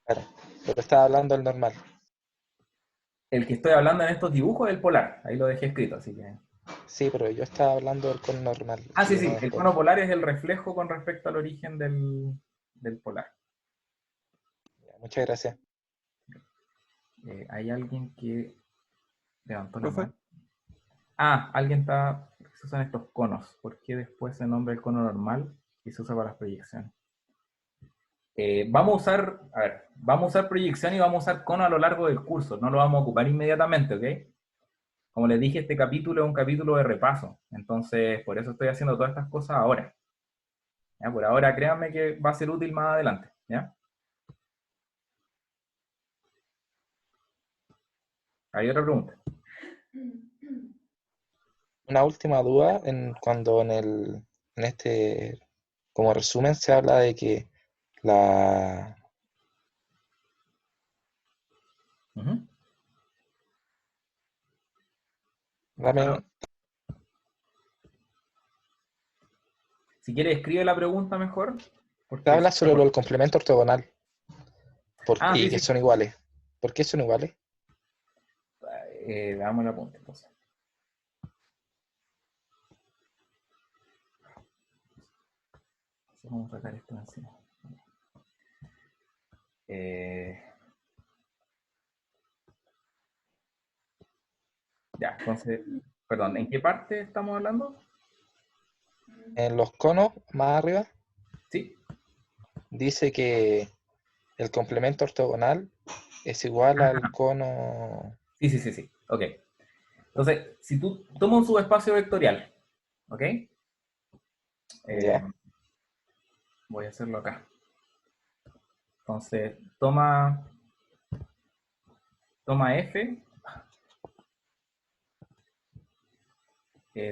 [SPEAKER 5] Claro. Pero estaba hablando del normal.
[SPEAKER 1] El que estoy hablando en estos dibujos es el polar. Ahí lo dejé escrito, así que...
[SPEAKER 5] Sí, pero yo estaba hablando del cono normal.
[SPEAKER 1] Ah,
[SPEAKER 5] que
[SPEAKER 1] sí, sí.
[SPEAKER 5] no es
[SPEAKER 1] El cono polar es el reflejo con respecto al origen del polar.
[SPEAKER 5] Ya, muchas gracias.
[SPEAKER 1] Hay alguien que levantó la
[SPEAKER 3] Profe.
[SPEAKER 1] mano. Ah, alguien está... Se usan estos conos. ¿Por qué después se nombra el cono normal y se usa para las proyecciones? Vamos a usar proyección y vamos a usar cono a lo largo del curso. No lo vamos a ocupar inmediatamente, ¿ok? Como les dije, este capítulo es un capítulo de repaso. Entonces, por eso estoy haciendo todas estas cosas ahora. ¿Ya? Por ahora, créanme que va a ser útil más adelante. ¿Ya? ¿Hay otra pregunta?
[SPEAKER 5] Una última duda cuando en este como resumen se habla de que la
[SPEAKER 1] Uh-huh.
[SPEAKER 5] Dame,
[SPEAKER 1] Si quieres, escribe la pregunta mejor.
[SPEAKER 5] te
[SPEAKER 1] Porque
[SPEAKER 5] habla sobre lo del complemento ortogonal.
[SPEAKER 1] Ah,
[SPEAKER 5] Y
[SPEAKER 1] sí,
[SPEAKER 5] que
[SPEAKER 1] sí.
[SPEAKER 5] son iguales. ¿Por qué son iguales?
[SPEAKER 1] Veamos el apunte, entonces. Vamos a sacar esto de encima. Ya, entonces, perdón, ¿en qué parte estamos hablando?
[SPEAKER 5] En los conos, más arriba,
[SPEAKER 1] Sí.
[SPEAKER 5] dice que el complemento ortogonal es igual al cono.
[SPEAKER 1] Sí. Ok. Entonces, si tú tomas un subespacio vectorial, ¿ok?
[SPEAKER 5] Ya.
[SPEAKER 1] Voy a hacerlo acá. Entonces, toma F,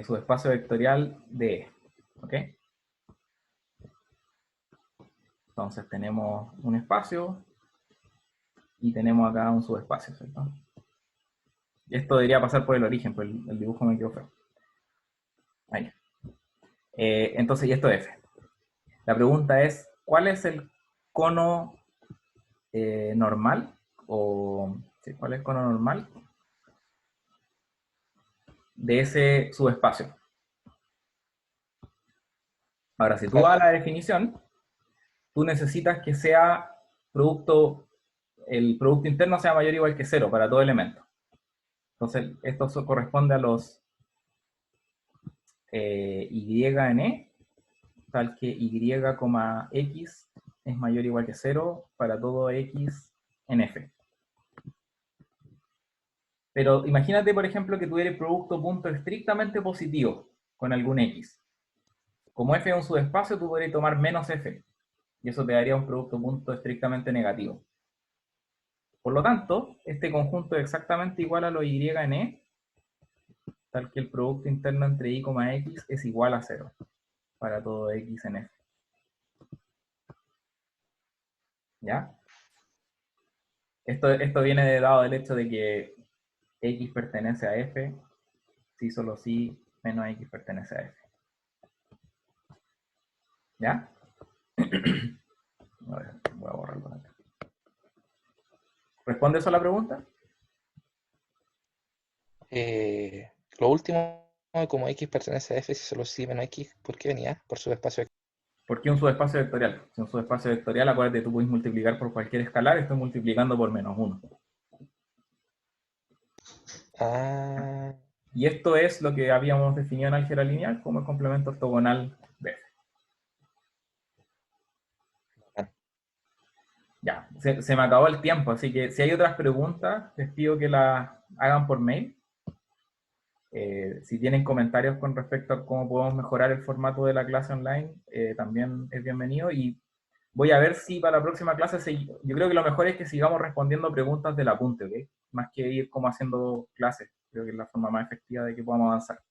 [SPEAKER 1] subespacio vectorial de E, ¿ok? Entonces tenemos un espacio y tenemos acá un subespacio, ¿cierto? Y esto debería pasar por el origen, pues el dibujo me quedó feo. Ahí. Entonces, y esto es F. La pregunta es, ¿cuál es el cono normal? Sí, ¿cuál es el cono normal de ese subespacio? Ahora, si tú vas a la definición, tú necesitas que sea el producto interno sea mayor o igual que 0 para todo elemento. Entonces, esto corresponde a los y en E, tal que y, x es mayor o igual que 0 para todo x en F. Pero imagínate, por ejemplo, que tuviera el producto punto estrictamente positivo con algún x. Como F es un subespacio, tú podrías tomar menos F. Y eso te daría un producto punto estrictamente negativo. Por lo tanto, este conjunto es exactamente igual a lo y en E, tal que el producto interno entre y, x es igual a 0 para todo x en F. ¿Ya? Esto viene dado del hecho de que x pertenece a F, si solo si menos x pertenece a F. ¿Ya? A ver, voy a borrarlo acá. ¿Responde eso a la pregunta?
[SPEAKER 5] Lo último, como x pertenece a f, si solo si menos x, ¿por qué venía? Por subespacio.
[SPEAKER 1] ¿Por qué un subespacio vectorial? Si un subespacio vectorial, acuérdate, tú puedes multiplicar por cualquier escalar, estoy multiplicando por menos 1.
[SPEAKER 5] Ah,
[SPEAKER 1] Y esto es lo que habíamos definido en álgebra lineal como el complemento ortogonal de F. Ya, se me acabó el tiempo, así que si hay otras preguntas, les pido que las hagan por mail. Si tienen comentarios con respecto a cómo podemos mejorar el formato de la clase online, también es bienvenido. Y voy a ver si para la próxima clase, yo creo que lo mejor es que sigamos respondiendo preguntas del apunte, ¿ok? Más que ir como haciendo clases. Creo que es la forma más efectiva de que podamos avanzar.